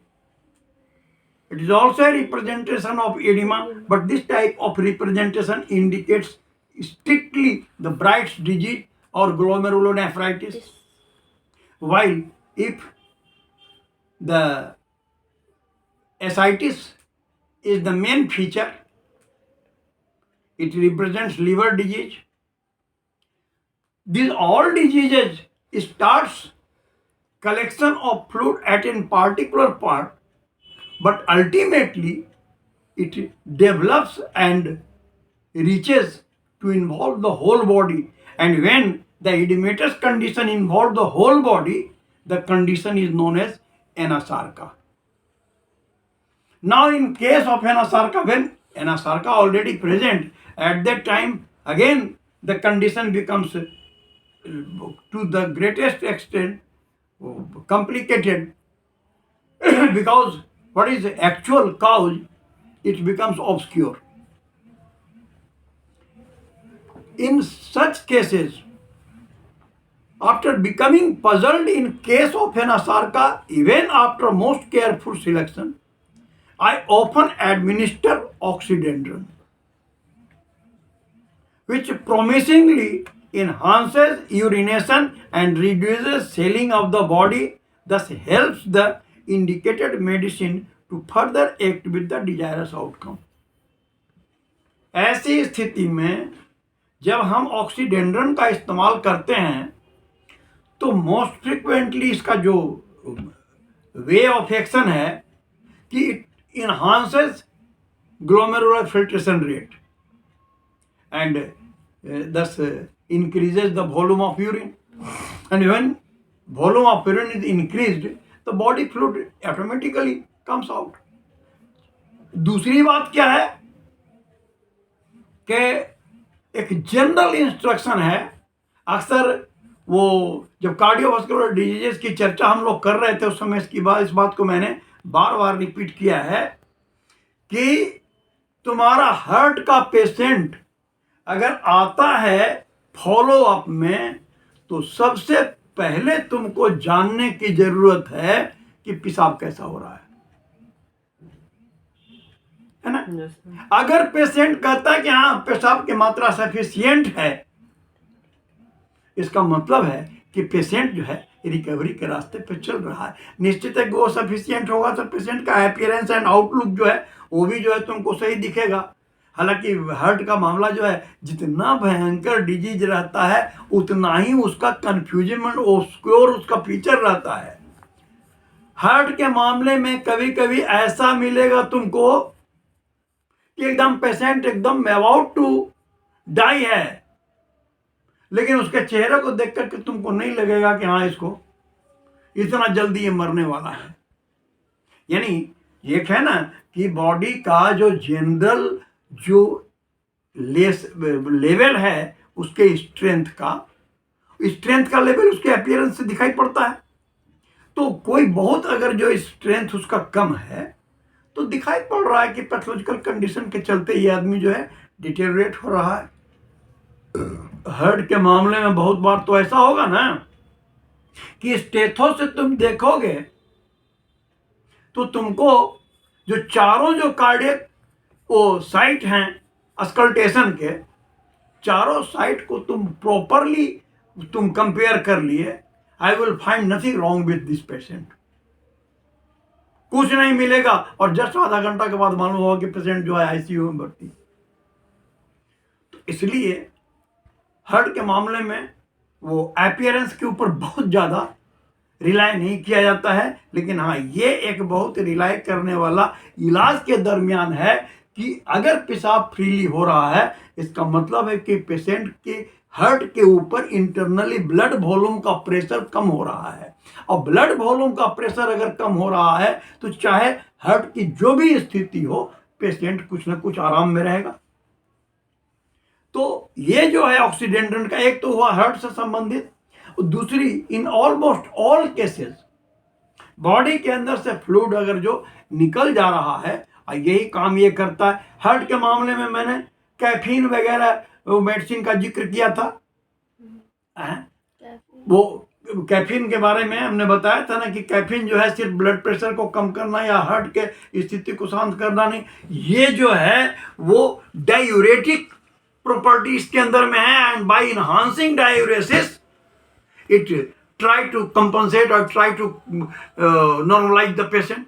it is also a representation of edema, but this type of representation indicates strictly the Bright's disease or glomerulonephritis. While if the ascites is the main feature, it represents liver disease. These all diseases starts collection of fluid at a particular part, but ultimately it develops and reaches to involve the whole body. And when the edematous condition involves the whole body, the condition is known as anasarca. Now in case of anasarca, when anasarca already present, at that time again the condition becomes to the greatest extent complicated, because what is the actual cause, it becomes obscure. In such cases, after becoming puzzled in case of an Asarka, even after most careful selection, I often administer oxydendron, which promisingly enhances urination and reduces swelling of the body, thus helps the indicated medicine to further act with the desirous outcome. ऐसी स्थिति में जब हम ऑक्सीडेंड्रन का इस्तेमाल करते हैं तो मोस्ट फ्रिक्वेंटली इसका जो वे ऑफ एक्शन है कि it enhances glomerular filtration rate and thus increases the volume of urine, and when volume of urine is increased, the body fluid automatically comes out. दूसरी बात क्या है कि एक जनरल इंस्ट्रक्शन है, अक्सर वो जब कार्डियोवास्कुलर डिजीजेस की चर्चा हम लोग कर रहे थे उस समय इस बात को मैंने बार बार रिपीट किया है कि तुम्हारा हार्ट का पेशेंट अगर आता है फॉलो अप में तो सबसे पहले तुमको जानने की जरूरत है कि पेशाब कैसा हो रहा है ना। अगर पेशेंट कहता है कि हाँ पेशाब की मात्रा सफिशिएंट है, इसका मतलब है कि पेशेंट जो है रिकवरी के रास्ते पे चल रहा है। निश्चित है कि वो सफिशिएंट होगा तो पेशेंट का अपीयरेंस एंड आउटलुक जो है वो भी जो है तुमको सही दिखेगा। हालांकि हार्ट का मामला जो है जितना भयंकर डिजीज रहता है उतना ही उसका कन्फ्यूजमेंट ऑब्स्क्योर उसका फीचर रहता है। हार्ट के मामले में कभी कभी ऐसा मिलेगा तुमको कि एकदम पेशेंट एकदम अबाउट टू डाई है, लेकिन उसके चेहरे को देख करके तुमको नहीं लगेगा कि हाँ इसको इतना जल्दी ये मरने वाला है। यानी ये है ना कि बॉडी का जो जनरल जो लेवल है उसके स्ट्रेंथ का लेवल उसके अपीयरेंस से दिखाई पड़ता है। तो कोई बहुत अगर जो स्ट्रेंथ उसका कम है तो दिखाई पड़ रहा है कि पैथोलॉजिकल कंडीशन के चलते ये आदमी जो है डिटेरियोरेट हो रहा है। हार्ट के मामले में बहुत बार तो ऐसा होगा ना कि स्टेथो से तुम देखोगे तो तुमको जो चारों जो कार्डियक वो साइट हैं अस्कल्टेशन के, चारों साइट को तुम प्रॉपरली तुम कंपेयर कर लिए, I will find nothing wrong with this patient. कुछ नहीं मिलेगा और जस्ट आधा घंटा के बाद मालूम होगा कि पेशेंट जो है आईसीयू में भर्ती। तो इसलिए हार्ट के मामले में वो अपीयरेंस के ऊपर बहुत ज़्यादा रिलाय नहीं किया जाता है, लेकिन हाँ ये एक बहुत रिलाय करने वाला इलाज के दरमियान है कि अगर पेशाब फ्रीली हो रहा है इसका मतलब है कि पेशेंट के हार्ट के ऊपर इंटरनली ब्लड वॉल्यूम का प्रेशर कम हो रहा है, और ब्लड वॉल्यूम का प्रेशर अगर कम हो रहा है तो चाहे हार्ट की जो भी स्थिति हो पेशेंट कुछ ना कुछ आराम में रहेगा। तो ये जो है ऑक्सीडेंड्रन का एक तो हुआ हार्ट से संबंधित, और दूसरी in almost all cases body के अंदर से फ्लूइड अगर जो निकल जा रहा है यही काम ये करता है। हार्ट के मामले में मैंने कैफीन वगैरह मेडिसिन का जिक्र किया था। वो कैफीन के बारे में हमने बताया था ना कि कैफीन जो है सिर्फ ब्लड प्रेशर को कम करना या हार्ट के स्थिति को शांत करना नहीं, ये जो है वो डायूरेटिक प्रॉपर्टी इसके अंदर में है, and by enhancing diuresis it try to compensate or try to normalize the patient.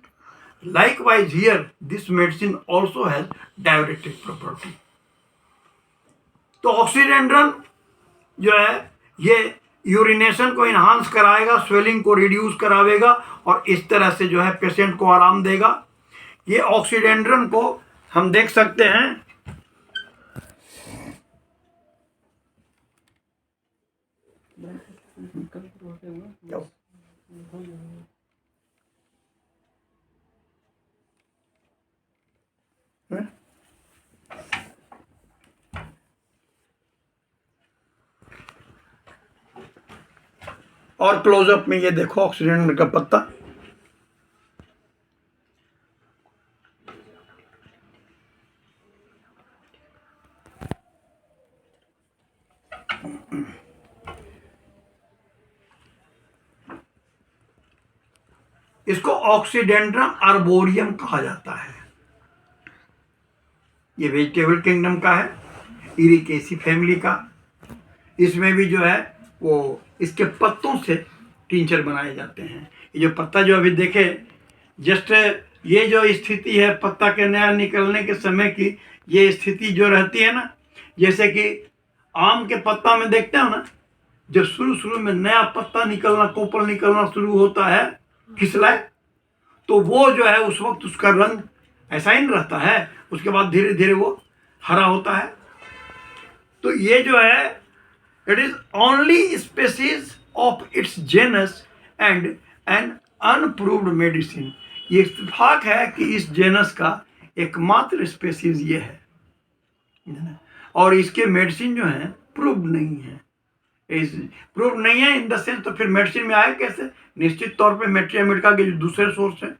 Likewise here this medicine also has diuretic property. तो ऑक्सीडेंड्रन जो है ये यूरिनेशन को इन्हांस कराएगा, स्वेलिंग को रिड्यूस करावेगा और इस तरह से जो है पेशेंट को आराम देगा। ये ऑक्सीडेंड्रन को हम देख सकते हैं और क्लोजअप में ये देखो ऑक्सीडेंट का पत्ता, इसको ऑक्सीडेंड्रम आर्बोरियम कहा जाता है। ये वेजिटेबल किंगडम का है, इरिकेसी फैमिली का। इसमें भी जो है वो इसके पत्तों से टिंचर बनाए जाते हैं। ये जो पत्ता जो अभी देखे, जस्ट ये जो स्थिति है पत्ता के नया निकलने के समय की, ये स्थिति जो रहती है ना, जैसे कि आम के पत्ता में देखते हो ना, जब शुरू में नया पत्ता निकलना, कोपल निकलना शुरू होता है खिसलाए, तो वो जो है उस वक्त उसका रंग ऐसा ही नहीं रहता है, उसके बाद धीरे धीरे वो हरा होता है। तो ये जो है it is only species of its genus and an unproved medicine. ये इत्तेफाक है कि इस जेनस का एकमात्र स्पेसीज ये है, और इसके मेडिसिन जो है प्रूव्ड नहीं है। प्रूव नहीं है इन द सेंस, तो फिर मेडिसिन में आए कैसे? निश्चित तौर पे मेट्रिया मेडिका के जो दूसरे सोर्स है,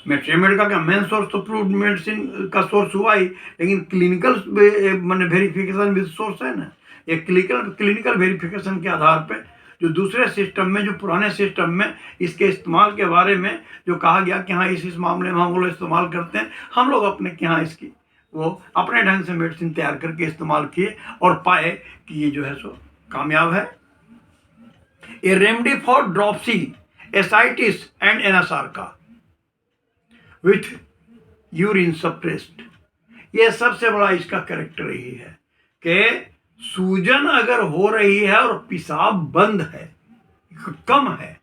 मेट्रिया मेडिका का मेन सोर्स तो प्रूव्ड मेडिसिन का सोर्स हुआ ही, लेकिन क्लिनिकल मैंने वेरिफिकेशन भी सोर्स है ना। एक क्लिनिकल वेरिफिकेशन के आधार पे जो दूसरे सिस्टम में, जो पुराने सिस्टम में इसके इस्तेमाल के बारे में जो कहा गया कि हाँ इस मामले में हम लोग इस्तेमाल करते हैं, हम लोग अपने के यहाँ इसकी वो अपने ढंग से मेडिसिन तैयार करके इस्तेमाल किए और पाए कि ये जो है सो कामयाब है। A remedy for dropsy, ascites and anasarca with urine suppressed. ये सबसे बड़ा इसका कैरेक्टर यही है कि सूजन अगर हो रही है और पेशाब बंद है, कम है,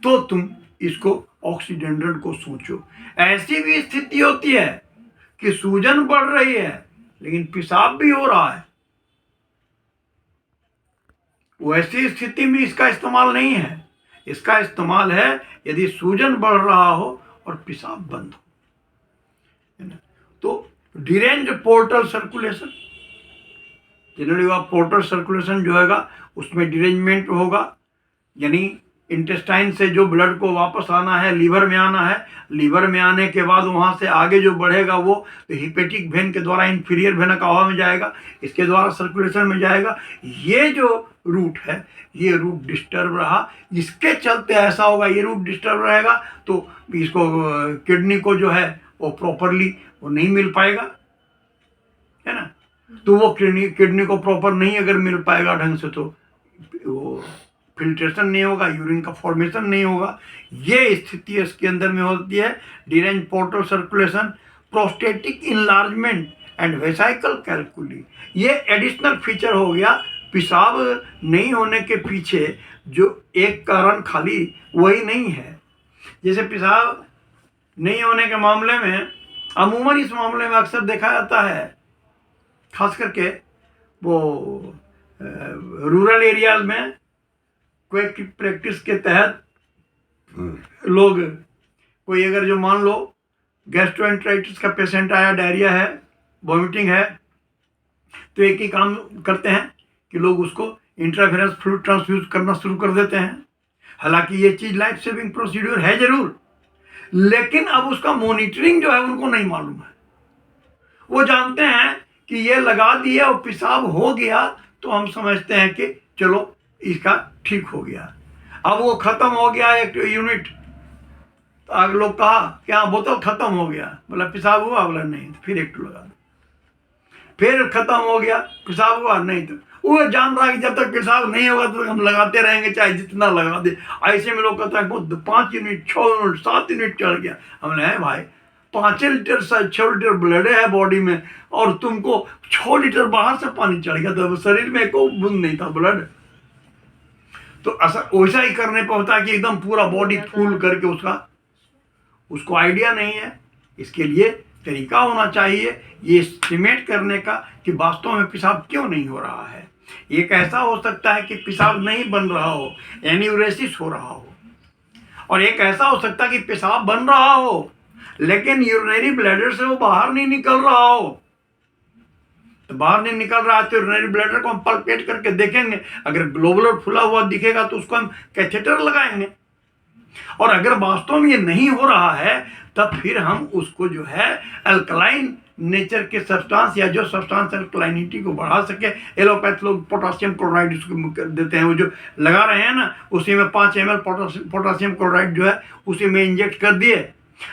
तो तुम इसको ऑक्सीडेंड्रन को सोचो। ऐसी भी स्थिति होती है कि सूजन बढ़ रही है लेकिन पेशाब भी हो रहा है, वैसी स्थिति में इसका इस्तेमाल नहीं है। इसका इस्तेमाल है यदि सूजन बढ़ रहा हो और पेशाब बंद हो, है ना। तो deranged portal circulation, generally portal circulation जो होगा उसमें डिरेंजमेंट होगा, यानी इंटेस्टाइन से जो ब्लड को वापस आना है लीवर में आना है, लीवर में आने के बाद वहाँ से आगे जो बढ़ेगा वो तो हिपेटिक वेन के द्वारा इंफीरियर वेना कावा में जाएगा, इसके द्वारा सर्कुलेशन में जाएगा। ये जो रूट है ये रूट डिस्टर्ब रहा, इसके चलते ऐसा होगा, ये रूट डिस्टर्ब रहेगा तो इसको किडनी को जो है वो प्रॉपरली वो नहीं मिल पाएगा, है ना। तो वो किडनी को प्रॉपर नहीं अगर मिल पाएगा ढंग से, तो वो फिल्ट्रेशन नहीं होगा, यूरिन का फॉर्मेशन नहीं होगा। ये स्थिति इसके अंदर में होती है। Derange portal circulation, prostatic enlargement and vesicle calculi, ये एडिशनल फीचर हो गया। पेशाब नहीं होने के पीछे जो एक कारण खाली वही नहीं है। जैसे पेशाब नहीं होने के मामले में अमूमन इस मामले में अक्सर देखा जाता है, खास करके वो रूरल एरियाज में कोई प्रैक्टिस के तहत लोग, कोई अगर जो मान लो गैस्ट्रोएंटराइटिस का पेशेंट आया, डायरिया है, वॉमिटिंग है, तो एक ही काम करते हैं कि लोग उसको इंट्रावेनस फ्लूइड ट्रांसफ्यूज करना शुरू कर देते हैं। हालांकि ये चीज़ लाइफ सेविंग प्रोसीड्यूर है जरूर, लेकिन अब उसका मॉनिटरिंग जो है उनको नहीं मालूम है। वो जानते हैं कि ये लगा दिया और पेशाब हो गया तो हम समझते हैं कि चलो इसका ठीक हो गया। अब वो खत्म हो गया एक यूनिट, तो आगे लोग कहा कि हाँ बोतल खत्म हो गया, बोला पेशाब हुआ, बोला नहीं, तो फिर एक लगा दो, फिर खत्म हो गया, पेशाब हुआ नहीं, तो वो जान रहा है कि जब तक पेशाब नहीं होगा तो हम लगाते रहेंगे चाहे जितना लगा दे। ऐसे में लोग कहते हैं 5 यूनिट 6 यूनिट 7 यूनिट चढ़ गया। हमने है भाई 5 लीटर 6 लीटर ब्लड है बॉडी में और तुमको 6 लीटर बाहर से पानी चढ़ गया, तो शरीर में कोई बूंद नहीं था ब्लड। तो ऐसा वैसा ही करने पर होता है कि एकदम पूरा बॉडी फूल करके उसको आइडिया नहीं है। इसके लिए तरीका होना चाहिए ये एस्टिमेट करने का कि वास्तव में पेशाब क्यों नहीं हो रहा है। एक ऐसा हो सकता है कि पेशाब नहीं बन रहा हो, एन्यूरेसिस हो रहा हो, और एक ऐसा हो सकता है कि पेशाब बन रहा हो लेकिन यूरिनरी ब्लैडर से वो बाहर नहीं निकल रहा हो। तो बाहर नहीं निकल रहा है तो यूरिनरी ब्लैडर को हम पल्पेट करके देखेंगे, अगर ग्लोबुलर फुला हुआ दिखेगा तो उसको हम कैथेटर लगाएंगे, और अगर वास्तव में ये नहीं हो रहा है तब फिर हम उसको जो है अल्कलाइन नेचर के सब्सटेंस या जो सब्सटेंस अल्कलाइनिटी को बढ़ा सके। एलोपैथ लोग पोटासियम क्लोराइड उसको देते हैं, वो जो लगा रहे हैं ना उसी में 5 ml पोटासियम क्लोराइड जो है उसी में इंजेक्ट कर दिए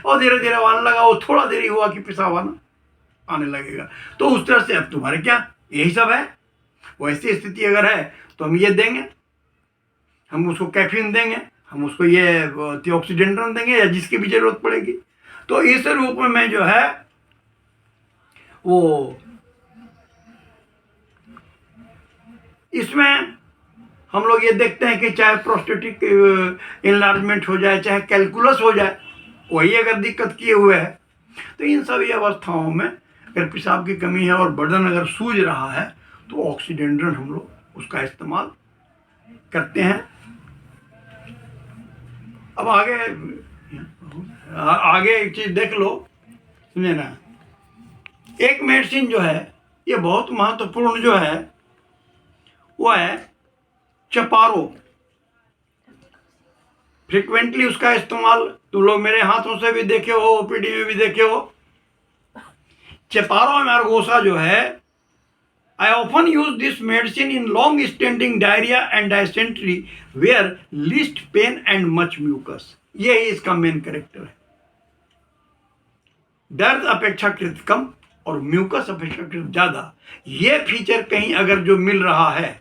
और धीरे धीरे आने लगा। वो थोड़ा देरी हुआ कि पेशाब आने लगेगा। तो उस तरह से अब तुम्हारे क्या यही सब है। वैसी स्थिति अगर है तो हम ये देंगे, हम उसको कैफीन देंगे, हम उसको ये थियोक्सीडेंड्रन देंगे या जिसकी भी जरूरत पड़ेगी। तो इस रूप में मैं जो है वो इसमें हम लोग ये देखते हैं कि चाहे प्रोस्टेटिक इनलार्जमेंट हो जाए, चाहे कैलकुलस हो जाए, वही अगर दिक्कत किए हुए है तो इन सभी अवस्थाओं में अगर पेशाब की कमी है और बदन अगर सूज रहा है तो ऑक्सीडेंड्रन हम लोग उसका इस्तेमाल करते हैं। अब आगे एक चीज देख लो, समझे ना। एक मेडिसिन जो है ये बहुत महत्वपूर्ण जो है वो है चपारो। फ्रिक्वेंटली उसका इस्तेमाल तुम लोग मेरे हाथों से भी देखे हो, ओपीडी में भी देखे हो। चपारो एमारगोसा जो है, I often use this medicine in long-standing diarrhea and dysentery where least pain and much mucus। यही इसका मेन कैरेक्टर है। दर्द अपेक्षाकृत कम और म्यूकस अपेक्षाकृत ज्यादा। ये फीचर कहीं अगर जो मिल रहा है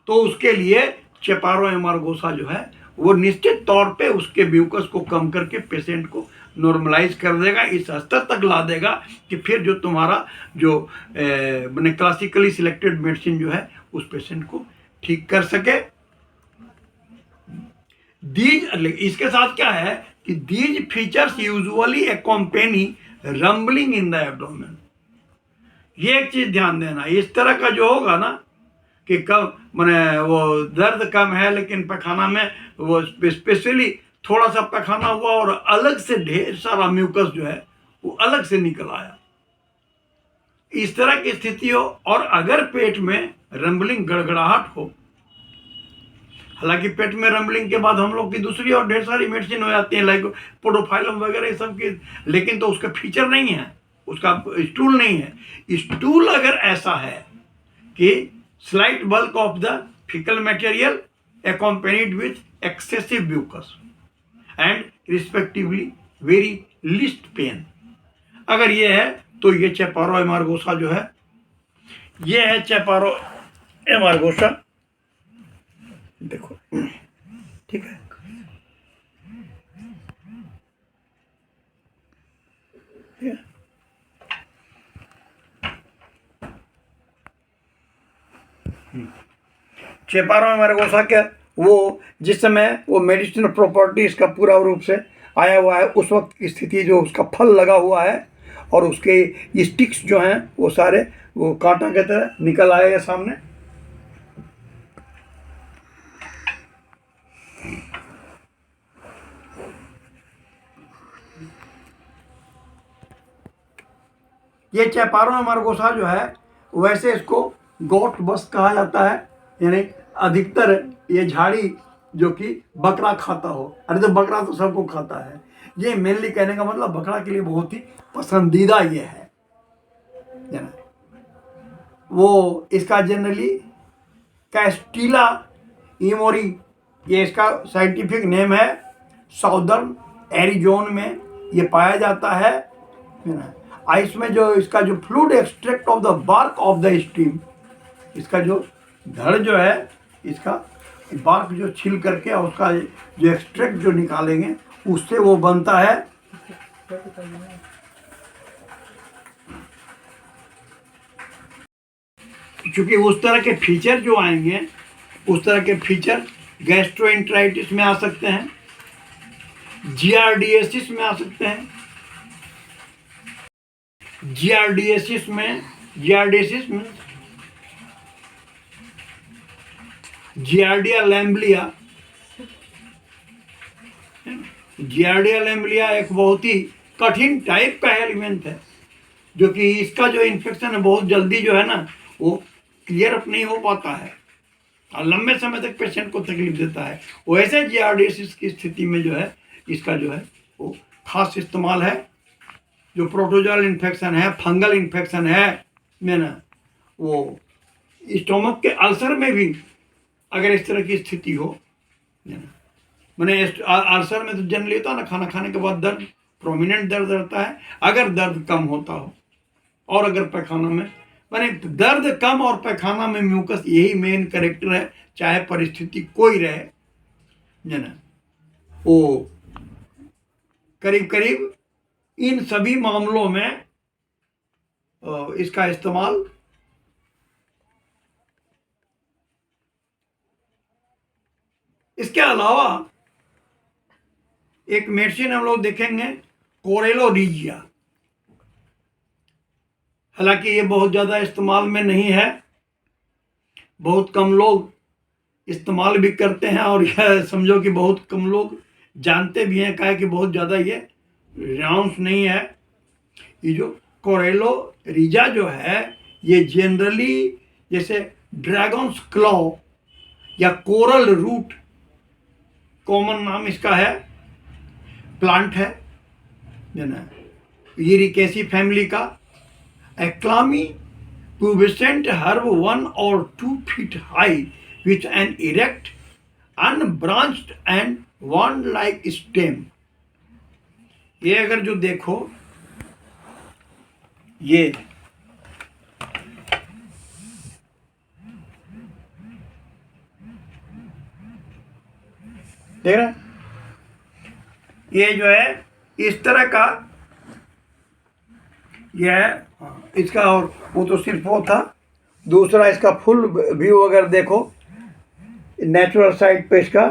तो उसके लिए चेपारो एमारगोसा जो है वो निश्चित तौर पे उसके म्यूकस को कम करके पेशेंट को नॉर्मलाइज कर देगा, इस स्तर तक ला देगा कि फिर जो तुम्हारा जो मैंने क्लासिकली सिलेक्टेड मेडिसिन जो है उस पेशेंट को ठीक कर सके। इसके साथ क्या है कि these features usually accompany rumbling in the abdomen. ये एक चीज ध्यान देना, इस तरह का जो होगा ना कि कब मैंने वो दर्द कम है लेकिन पैखाना में वो स्पेशली थोड़ा सा पैखाना हुआ और अलग से ढेर सारा म्यूकस जो है वो अलग से निकल आया, इस तरह की स्थिति हो। और अगर पेट में रंबलिंग गड़गड़ाहट हो, हालांकि पेट में रंबलिंग के बाद हम लोग की दूसरी और ढेर सारी मेडिसिन हो जाती है लाइक पोडोफाइलम वगैरह ये सब की, लेकिन तो उसका फीचर नहीं है, उसका स्टूल नहीं है। स्टूल अगर ऐसा है कि slight bulk of the faecal material accompanied with excessive mucus and respectively very least pain, अगर ये है तो ये चेपारो एमारगोसा जो है, ये है चेपारो एमारगोसा। देखो ठीक है, चेपारो एमारगोसा क्या वो जिस समय वो मेडिसिनल प्रॉपर्टी इसका पूरा रूप से आया हुआ है, उस वक्त की स्थिति जो उसका फल लगा हुआ है और उसके स्टिक्स जो हैं वो सारे वो कांटा की तरह निकल आएगा सामने। ये चेपारो एमारगोसा जो है वैसे इसको गोट बस कहा जाता है, यानी अधिकतर ये झाड़ी जो कि बकरा खाता हो। अरे तो बकरा तो सबको खाता है, ये मेनली कहने का मतलब बकरा के लिए बहुत ही पसंदीदा ये है ना। वो इसका जनरली कैस्टिला इमोरी ये इसका साइंटिफिक नेम है। साउदर्न एरिजोन में ये पाया जाता है ना। आइस में जो इसका जो fluid extract of the bark of the stream, इसका जो धड़ जो है इसका बार्क जो छील करके और उसका जो एक्सट्रैक्ट जो निकालेंगे उससे वो बनता है। क्योंकि उस तरह के फीचर जो आएंगे, उस तरह के फीचर गैस्ट्रोएंटेराइटिस में आ सकते हैं, जियार्डियासिस में आ सकते हैं। जियार्डियासिस में जियार्डिया लैम्बलिया एक बहुत ही कठिन टाइप का एलिमेंट है जो कि इसका जो इन्फेक्शन है बहुत जल्दी जो है ना वो क्लियर अप नहीं हो पाता है और लंबे समय तक पेशेंट को तकलीफ देता है। वैसे जियार्डियासिस की स्थिति में जो है इसका जो है वो खास इस्तेमाल है। जो प्रोटोजोअल इन्फेक्शन है, फंगल इन्फेक्शन है, में ना वो स्टोमक के अल्सर में भी अगर इस तरह की स्थिति हो, मैंने अल्सर में तो जनरली होता है ना, खाना खाने के बाद दर्द, प्रोमिनेंट दर्द रहता है। अगर दर्द कम होता हो और अगर पैखाना में, मैंने दर्द कम और पैखाना में म्यूकस, यही मेन कैरेक्टर है, चाहे परिस्थिति कोई रहे, ना वो करीब करीब इन सभी मामलों में इसका इस्तेमाल इसके अलावा एक मेडिसिन हम लोग देखेंगे, कोरेलोरीजिया। हालांकि ये बहुत ज़्यादा इस्तेमाल में नहीं है, बहुत कम लोग इस्तेमाल भी करते हैं, और यह समझो कि बहुत कम लोग जानते भी हैं, कहे कि बहुत ज़्यादा ये रिनाउंस नहीं है। ये जो कोरेलोरीजिया जो है, ये जनरली जैसे ड्रैगन्स क्लॉ या कोरल रूट, कॉमन नाम इसका है, प्लांट है ना, यूरिकेसी फैमिली का, एक्लामी pubescent herb 1 or 2 feet high with an erect, unbranched and wand-like stem। ये अगर जो देखो, ये देख रहे हैं, ये जो है इस तरह का ये है इसका। और वो तो सिर्फ वो था, दूसरा इसका फुल व्यू अगर देखो नेचुरल साइड पे इसका,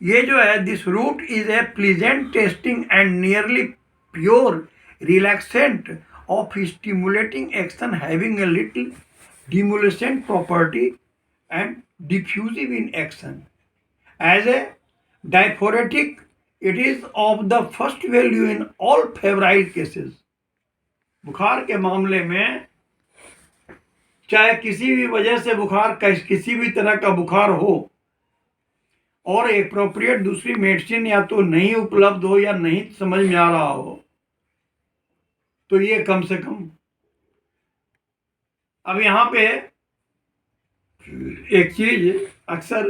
ये जो है, this root is a pleasant tasting and nearly pure relaxant of stimulating action, having a little demulcent property and diffusive in action. As a diaphoretic, it is of the first value in all febrile cases। बुखार के मामले में चाहे किसी भी वजह से बुखार, किसी भी तरह का बुखार हो और एप्रोप्रिएट दूसरी मेडिसिन या तो नहीं उपलब्ध हो या नहीं समझ में आ रहा हो, तो ये कम से कम। अब यहाँ पे एक चीज अक्सर,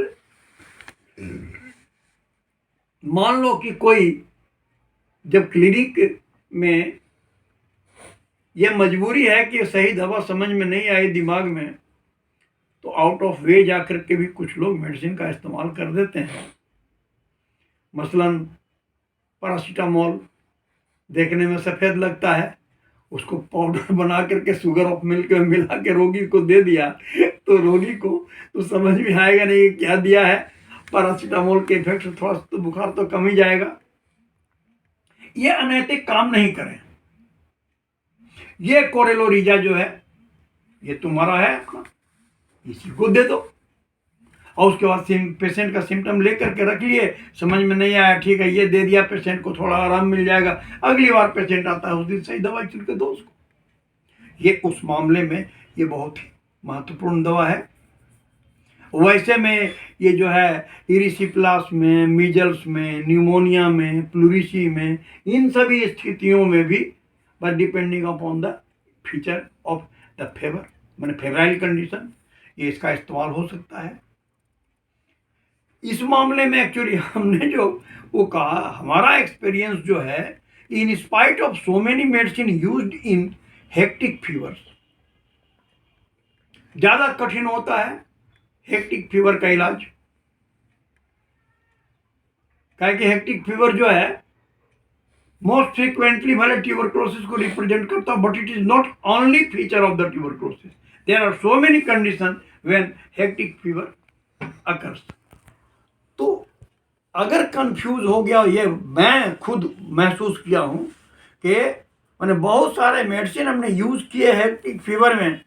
मान लो कि कोई जब क्लिनिक में ये मजबूरी है कि सही दवा समझ में नहीं आई दिमाग में, तो आउट ऑफ वे जाकर के भी कुछ लोग मेडिसिन का इस्तेमाल कर देते हैं। मसलन पैरासीटामोल देखने में सफ़ेद लगता है, उसको पाउडर बना करके शुगर ऑफ मिल्क में मिला के रोगी को दे दिया, तो रोगी को तो समझ में आएगा नहीं क्या दिया है। पैरासीटामोल के इफेक्ट से थोड़ा तो बुखार तो कम ही जाएगा। ये अनैतिक काम नहीं करें। ये कोरेलोरीजिया जो है, ये तुम्हारा है अपना, इसी को दे दो, और उसके बाद पेशेंट का सिम्टम लेकर के रख लिए, समझ में नहीं आया, ठीक है, ये दे दिया, पेशेंट को थोड़ा आराम मिल जाएगा, अगली बार पेशेंट आता है उस दिन सही दवाई छिड़के दो उसको। ये उस मामले में ये बहुत ही महत्वपूर्ण दवा है। वैसे में ये जो है इरिसिप्लास में, मीजल्स में, न्यूमोनिया में, प्लूरिसी में, इन सभी स्थितियों में भी, but depending upon the feature of the favour, मैंने फेवराइल कंडीशन, ये इसका इस्तेमाल हो सकता है। इस मामले में एक्चुअली हमने जो वो कहा, हमारा एक्सपीरियंस जो है, in spite of so many medicine used in hectic fevers, ज़्यादा कठिन होता है हेक्टिक फीवर का इलाज। क्या कि हेक्टिक फीवर जो है मोस्ट फ्रीक्वेंटली भले ट्यूबरक्लोसिस को रिप्रेजेंट करता है, but it is not only feature of the tuberculosis. There are so many condition when hectic fever occurs. तो अगर कंफ्यूज हो गया, ये मैं खुद महसूस किया हूँ कि मैंने बहुत सारे मेडिसिन हमने यूज़ किए हेक्टिक फीवर में,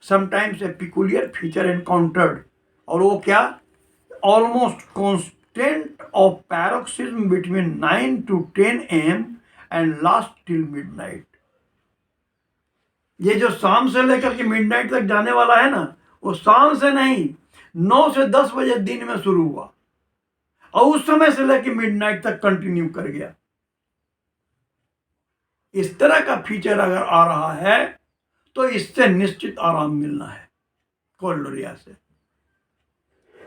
sometimes a peculiar feature encountered, और वो क्या, almost constant of paroxysm between 9 to 10 AM and last till midnight. ये जो शाम से लेकर के मिडनाइट तक जाने वाला है ना, वो शाम से नहीं, 9 से 10 बजे दिन में शुरू हुआ और उस समय से लेकर मिडनाइट तक कंटिन्यू कर गया। इस तरह का फीचर अगर आ रहा है तो इससे निश्चित आराम मिलना है कोल्डोरिया से।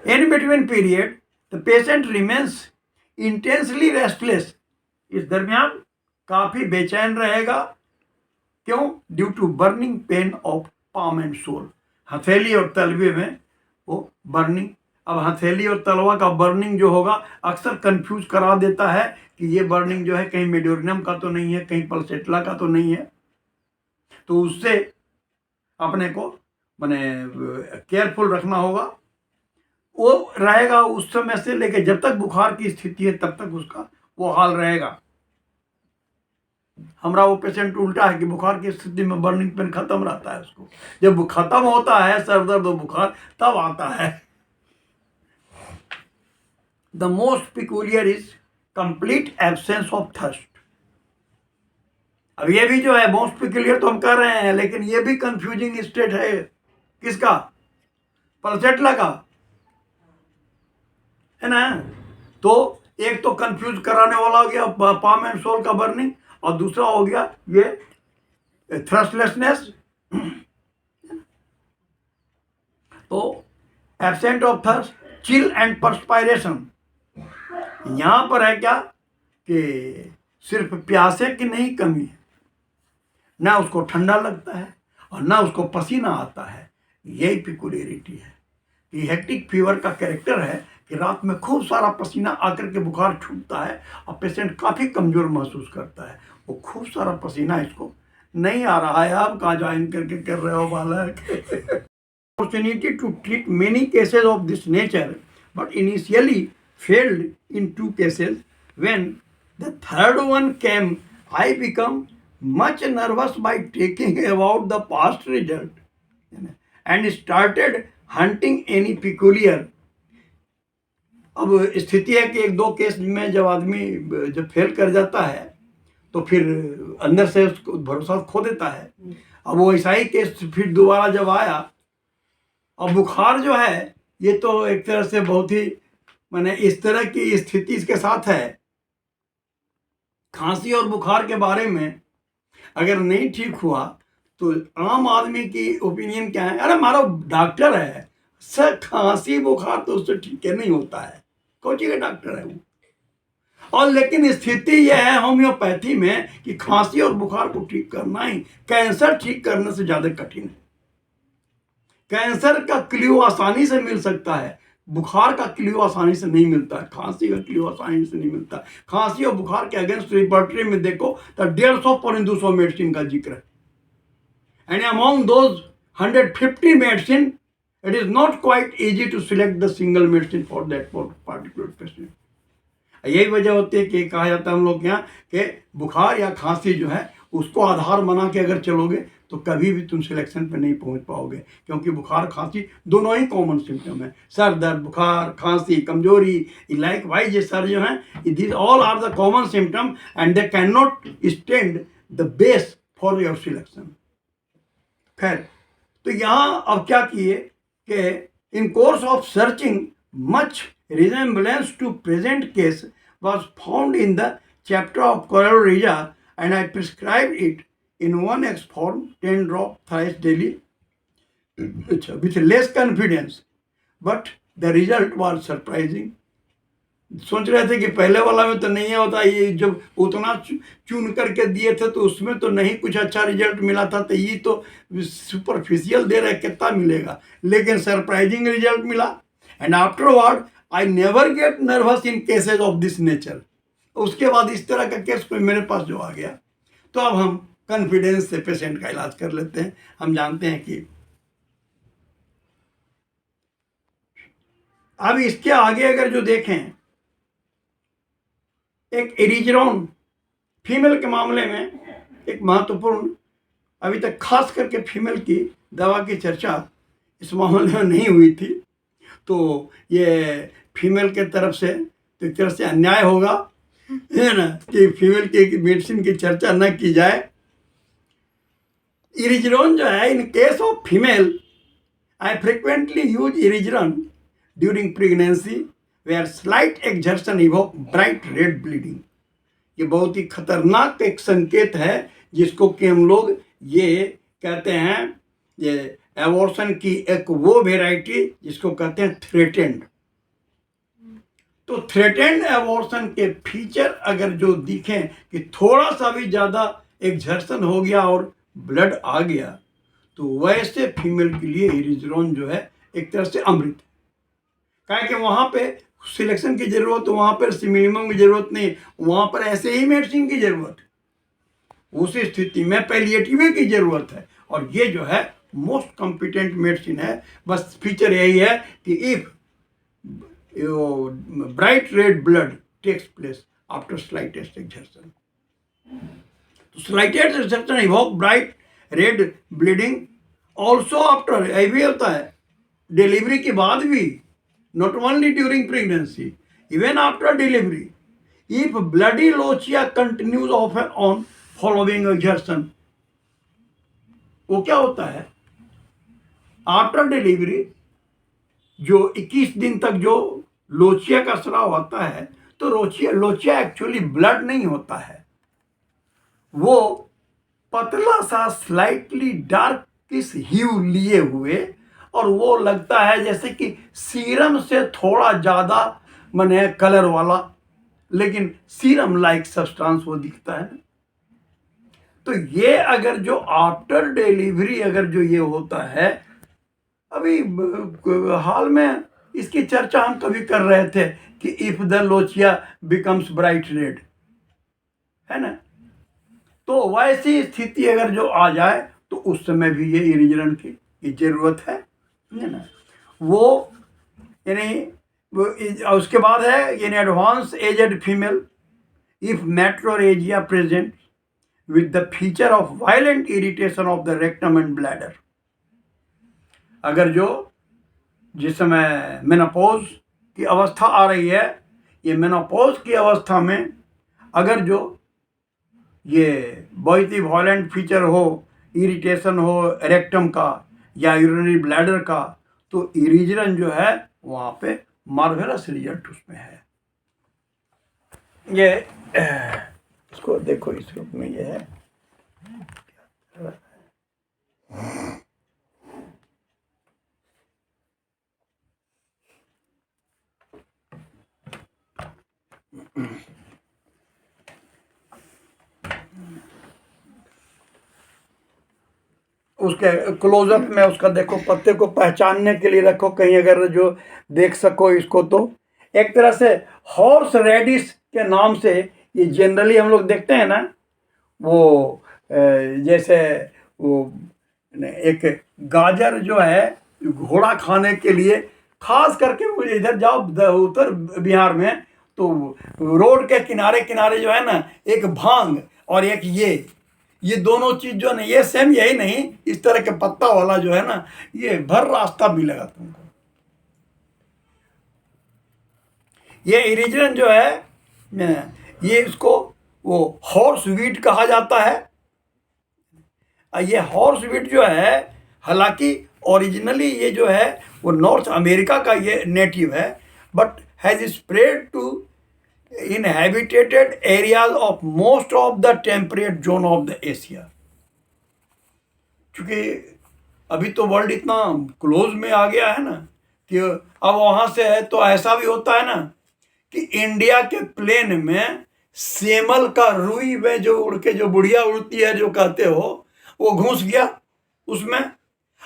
In between period the patient remains intensely restless. इस दरमियान काफी बेचैन रहेगा। क्यों? Due to burning pain of palm and sole. हथेली और तलवे में वो बर्निंग। अब हथेली और तलवा का बर्निंग जो होगा अक्सर कंफ्यूज करा देता है कि ये बर्निंग जो है कहीं मेडोरियम का तो नहीं है, कहीं पल्सेटला का तो नहीं है। तो उससे अपने को माने केयरफुल रखना होगा। वो रहेगा उस समय से लेकर जब तक बुखार की स्थिति है तब तक उसका वो हाल रहेगा। हमारा वो पेशेंट उल्टा है कि बुखार की स्थिति में बर्निंग पेन खत्म रहता है उसको, जब खत्म होता है सर दर्द और बुखार तब आता है। The most peculiar is complete absence of thirst. अब ये भी जो है मोस्ट पिकुलियर तो हम कर रहे हैं, लेकिन ये भी कंफ्यूजिंग स्टेट है। किसका? पल्सेटला का, है ना। तो एक तो कंफ्यूज कराने वाला हो गया पाम एंड सोल का बर्निंग, और दूसरा हो गया ये थ्रस्टलेसनेस। तो absent of thirst, chill and perspiration. यहां पर है क्या कि सिर्फ प्यासे की नहीं कमी है, ना उसको ठंडा लगता है और ना उसको पसीना आता है। यही पिकुलियरिटी है। ये हेक्टिक फीवर का कैरेक्टर है कि रात में खूब सारा पसीना आकर के बुखार छूटता है और पेशेंट काफ़ी कमज़ोर महसूस करता है। वो खूब सारा पसीना इसको नहीं आ रहा है। आप कहाँ ज्वाइन करके कर रहे हो बालक? Opportunity to treat many cases of this nature, but initially failed in 2 cases. When the third one came, I became much nervous by taking about the past result and started hunting any peculiar. अब स्थिति है कि 1-2 case में जब आदमी जब fail कर जाता है तो फिर अंदर से उसको भरोसा खो देता है। अब वो ऐसा ही केस फिर दोबारा जब आया, और बुखार जो है ये तो एक तरह से बहुत ही माने इस तरह की स्थिति इसके साथ है। खांसी और बुखार के बारे में अगर नहीं ठीक हुआ तो आम आदमी की ओपिनियन क्या है? अरे हमारा डॉक्टर है सर, खांसी बुखार तो उससे ठीक है नहीं होता है, कौन सी का डॉक्टर है वो। और लेकिन स्थिति यह है होम्योपैथी में कि खांसी और बुखार को ठीक करना ही कैंसर ठीक करने से ज्यादा कठिन है। कैंसर का क्ल्यू आसानी से मिल सकता है, बुखार का क्ल्यू आसानी से नहीं मिलता है, खांसी का क्ल्यू आसानी से नहीं मिलता। खांसी और बुखार के अगेंस्ट रिपर्टरी में देखो तो 150-200 मेडिसिन का जिक्र है। And among those 150 medicine it is not quite easy to select the single medicine for that particular patient. यही वजह होती है कि कहा जाता है हम लोग यहाँ कि बुखार या खांसी जो है उसको आधार बना के अगर चलोगे तो कभी भी तुम सिलेक्शन पे नहीं पहुंच पाओगे, क्योंकि बुखार खांसी दोनों ही कॉमन सिम्टम है। सर दर्द, बुखार, खांसी, कमजोरी, लाइक वाइज ये सर जो हैं this all are the common symptom and they can not stand the base for your selection. खैर, तो यहाँ अब क्या किए कि in course of searching much resemblance to present case was found in the chapter of coledoria, and I prescribed it in 1x form 10 drop thrice daily with less confidence, but the result was surprising. सोच रहे थे कि पहले वाला में तो नहीं होता, ये जब उतना चुन करके दिए थे तो उसमें तो नहीं कुछ अच्छा रिजल्ट मिला था, तो ये तो सुपरफिशियल दे रहे कितना मिलेगा, लेकिन सरप्राइजिंग रिजल्ट मिला। And afterward I never get nervous in cases of this nature. उसके बाद इस तरह का केस कोई मेरे पास जो आ गया तो अब हम कॉन्फिडेंस से पेशेंट का इलाज कर लेते हैं। हम जानते हैं कि अब इसके आगे अगर जो देखें, एक एरिजरोन फीमेल के मामले में एक महत्वपूर्ण, अभी तक खास करके फीमेल की दवा की चर्चा इस मामले में नहीं हुई थी, तो ये फीमेल के तरफ से तो एक तरह से अन्याय होगा, है ना, कि फीमेल की मेडिसिन की चर्चा न की जाए। इरिजरोन जो है इन case of female I frequently use irigeron during pregnancy where slight exertion evoke bright red bleeding. ये बहुत ही खतरनाक एक संकेत है जिसको कि हम लोग ये कहते हैं, ये एबॉर्शन की एक वो वेराइटी जिसको कहते हैं थ्रेटेंड। तो थ्रेटेंड एबॉर्शन के फीचर अगर जो दिखें कि थोड़ा सा भी ज़्यादा एक्सर्शन हो गया और ब्लड आ गया, तो वैसे फीमेल के लिए irigeron जो है एक तरह से अमृत है। काहे कि वहाँ पे सिलेक्शन की जरूरत, वहाँ पर सिमिलिमम की जरूरत नहीं, वहाँ पर ऐसे ही मेडिसिन की जरूरत है। उस स्थिति में पैलिएटिव की जरूरत है, और ये जो है मोस्ट कॉम्पिटेंट मेडिसिन है। बस फीचर यही है कि if bright red blood takes place after slightest exertion, तो slightest exertion evoke bright red bleeding also after, ये भी होता है डिलीवरी के बाद भी, not only during pregnancy, even after delivery. If bloody lochia continues off and on following exertion, वो क्या होता है, आफ्टर डिलीवरी जो 21 दिन तक जो लोचिया का स्राव होता है, तो लोचिया एक्चुअली ब्लड नहीं होता है, वो पतला सा स्लाइटली डार्किश ह्यू लिए हुए, और वो लगता है जैसे कि सीरम से थोड़ा ज़्यादा मने कलर वाला, लेकिन सीरम लाइक सब्सटेंस वो दिखता है ना। तो ये अगर जो आफ्टर डिलीवरी अगर जो ये होता है, अभी हाल में इसकी चर्चा हम कभी कर रहे थे कि if the lochia becomes bright red, है ना, तो वैसी स्थिति अगर जो आ जाए तो उस समय भी ये irigeron की जरूरत है ना। वो यानी उसके बाद है in advance aged female if metrorrhagia present with the feature of violent irritation of the rectum and bladder. अगर जो जिस समय मेनोपॉज की अवस्था आ रही है, ये मेनोपॉज की अवस्था में अगर जो ये बहुत ही वायलेंट फीचर हो, इरिटेशन हो रेक्टम का या यूरिनरी ब्लैडर का, तो irigeron जो है वहाँ पे मार्वेलस रिजल्ट उसमें है। ये इसको देखो, इस रूप में ये है, उसके क्लोजअप में उसका देखो, पत्ते को पहचानने के लिए रखो कहीं अगर जो देख सको इसको, तो एक तरह से हॉर्स रेडिस के नाम से ये जनरली हम लोग देखते हैं ना, वो जैसे वो एक गाजर जो है घोड़ा खाने के लिए, खास करके मुझे इधर जाओ उत्तर बिहार में, तो रोड के किनारे किनारे जो है ना, एक भांग और एक ये दोनों चीज जो है ना, ये सेम यही नहीं, इस तरह के पत्ता वाला जो है ना, ये भर रास्ता मिलेगा तुमको। ये irigeron जो है, ये इसको वो हॉर्स वीट कहा जाता है। ये हॉर्स वीट जो है, हालांकि ओरिजिनली ये जो है वो नॉर्थ अमेरिका का ये नेटिव है, but has spread to inhabited areas of most of the temperate zone of the Asia। क्योंकि अभी तो वर्ल्ड इतना क्लोज में आ गया है ना, कि अब वहाँ से है तो ऐसा भी होता है ना कि इंडिया के प्लेन में सेमल का रुई में जो उड़ के जो बुढ़िया उड़ती है जो कहते हो, वो घुस गया उसमें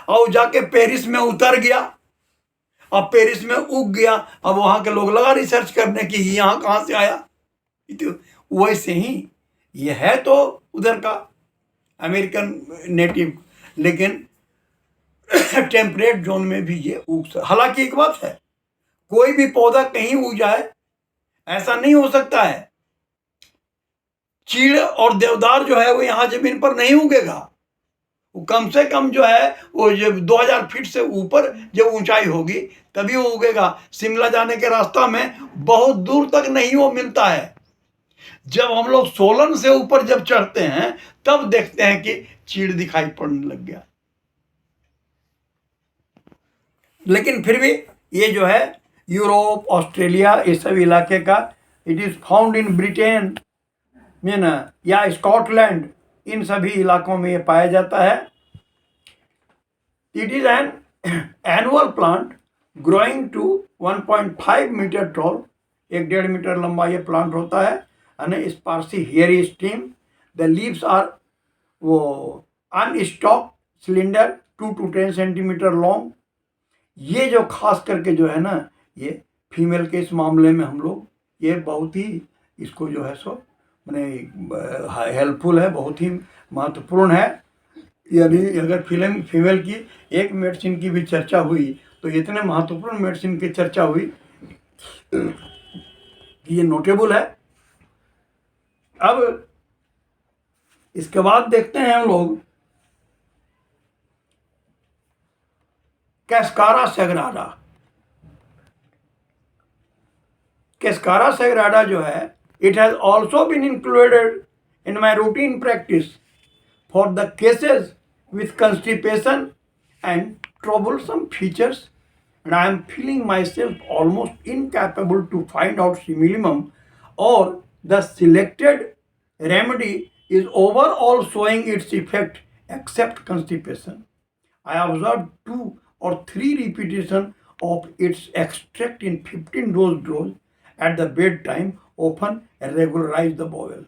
और जाके पेरिस में उतर गया, अब पेरिस में उग गया। अब वहां के लोग लगा रिसर्च करने की यहाँ कहाँ से आया, तो वैसे ही ये है तो उधर का अमेरिकन नेटिव, लेकिन टेम्परेट जोन में भी ये उग सकता। हालांकि एक बात है, कोई भी पौधा कहीं उग जाए ऐसा नहीं हो सकता है। चीड़ और देवदार जो है वो यहाँ जमीन पर नहीं उगेगा, वो कम से कम जो है वो जब 2000 फीट से ऊपर जब ऊंचाई होगी तभी वो उगेगा। शिमला जाने के रास्ता में बहुत दूर तक नहीं वो मिलता है। जब हम लोग सोलन से ऊपर जब चढ़ते हैं तब देखते हैं कि चीड़ दिखाई पड़ने लग गया। लेकिन फिर भी ये जो है यूरोप, ऑस्ट्रेलिया, ये सब इलाके का, it is found in Britain में ना, या स्कॉटलैंड, इन सभी इलाकों में ये पाया जाता है। It is an annual plant growing to 1.5 metre tall, 1.5 metre लंबा ये प्लांट होता है। and sparsely hairy stem, the leaves are वो unstalked cylinder 2 to 10 centimetre long. ये जो खास करके जो है ना, ये फीमेल के इस मामले में हम लोग ये बहुत ही इसको जो है सो मैंने हेल्पफुल है, बहुत ही महत्वपूर्ण है। यानी अगर फीमेल की एक मेडिसिन की भी चर्चा हुई तो इतने महत्वपूर्ण मेडिसिन की चर्चा हुई कि ये नोटेबल है। अब इसके बाद देखते हैं हम लोग कैस्कारा सैग्राडा। कैस्कारा सैग्राडा जो है, it has also been included in my routine practice for the cases with constipation and troublesome features, and I am feeling myself almost incapable to find out simillimum, or the selected remedy is overall showing its effect except constipation. I observed 2 or 3 repetition of its extract in 15 dose at the bedtime, often regularize the bowel.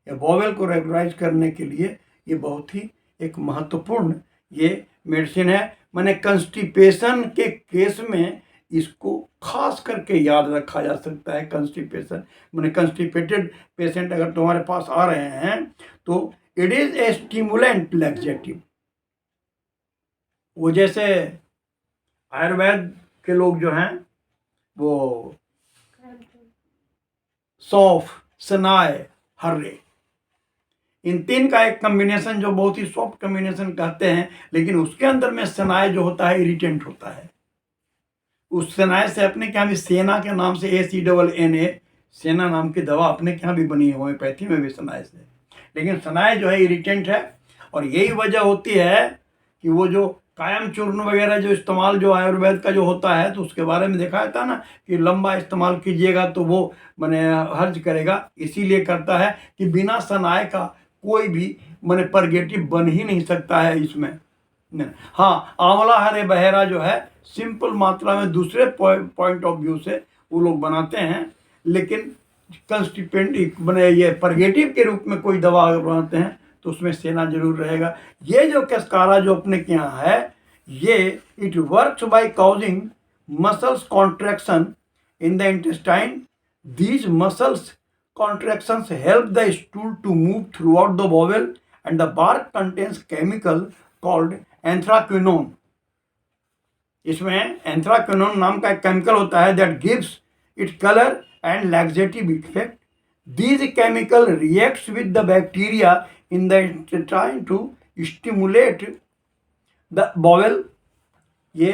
ये bowel को regularise करने के लिए ये बहुत ही एक महत्वपूर्ण ये मेडिसिन है। मैंने कंस्टिपेशन के केस में इसको खास करके याद रखा जा सकता है। कंस्टिपेशन मैंने कंस्टिपेटेड पेशेंट अगर तुम्हारे पास आ रहे हैं तो it is a stimulant laxative. वो जैसे आयुर्वेद के लोग जो हैं वो सौंफ, सनाए, हर्रे, इन 3 का एक कम्बिनेशन जो बहुत ही सॉफ्ट कम्बिनेशन कहते हैं, लेकिन उसके अंदर में सनाए जो होता है इरिटेंट होता है। उस सनाए से अपने के यहाँ भी सेना के नाम से ACNNA सेना नाम की दवा अपने के यहाँ भी बनी है होम्योपैथी में भी सनाए से। लेकिन सनाए जो है इरिटेंट है, और यही वजह होती है कि वो जो कायम चूर्ण वगैरह जो इस्तेमाल जो आयुर्वेद का जो होता है, तो उसके बारे में देखा जाता है ना कि लंबा इस्तेमाल कीजिएगा तो वो मैंने हर्ज करेगा, इसीलिए करता है कि बिना सनाए का कोई भी मैंने परगेटिव बन ही नहीं सकता है इसमें। हाँ, आंवला हरे बहेरा जो है सिंपल मात्रा में दूसरे पॉइंट ऑफ व्यू से वो लोग बनाते हैं, लेकिन कंस्टिपेंट बने ये परगेटिव के रूप में कोई दवा अगर बनाते हैं तो उसमें सेना जरूर रहेगा। ये जो कैस्कारा जो अपने के यहाँ है, ये it works by causing muscles contraction in the intestine. These muscles contractions help the stool to move throughout the bowel, and the bark contains chemical called anthraquinone. इसमें एंथ्राक्विनोन नाम का एक केमिकल होता है that gives it color and laxative effect. These chemical reacts with the bacteria in the intestine to stimulate the bowel. ये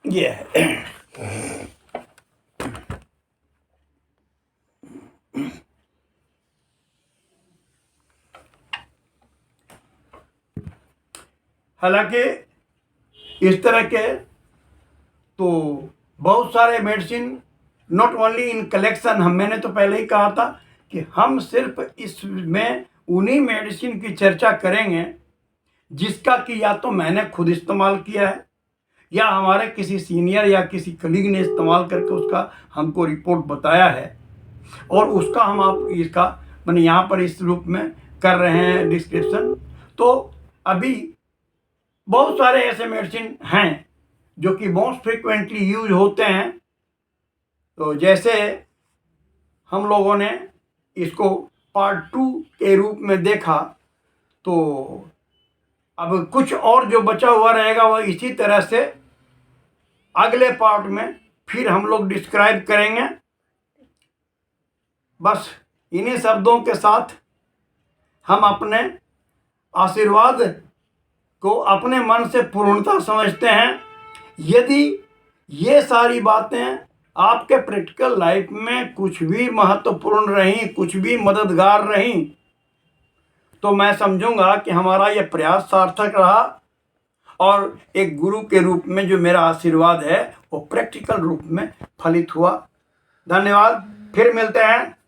है। हालांकि इस तरह के तो बहुत सारे medicine not only in collection, मैंने तो पहले ही कहा था कि हम सिर्फ इसमें उन्हीं मेडिसिन की चर्चा करेंगे जिसका कि या तो मैंने खुद इस्तेमाल किया है या हमारे किसी सीनियर या किसी कलीग ने इस्तेमाल करके उसका हमको रिपोर्ट बताया है, और उसका हम आप इसका मैंने यहाँ पर इस रूप में कर रहे हैं डिस्क्रिप्शन। तो अभी बहुत सारे ऐसे मेडिसिन हैं जो कि मोस्ट फ्रिक्वेंटली यूज होते हैं। तो जैसे हम लोगों ने इसको पार्ट 2 के रूप में देखा, तो अब कुछ और जो बचा हुआ रहेगा वह इसी तरह से अगले पार्ट में फिर हम लोग डिस्क्राइब करेंगे। बस इन्हीं शब्दों के साथ हम अपने आशीर्वाद को अपने मन से पूर्णता समझते हैं। यदि ये सारी बातें आपके प्रैक्टिकल लाइफ में कुछ भी महत्वपूर्ण रहीं, कुछ भी मददगार रहीं, तो मैं समझूंगा कि हमारा ये प्रयास सार्थक रहा। और एक गुरु के रूप में जो मेरा आशीर्वाद है वो प्रैक्टिकल रूप में फलित हुआ। धन्यवाद, फिर मिलते हैं।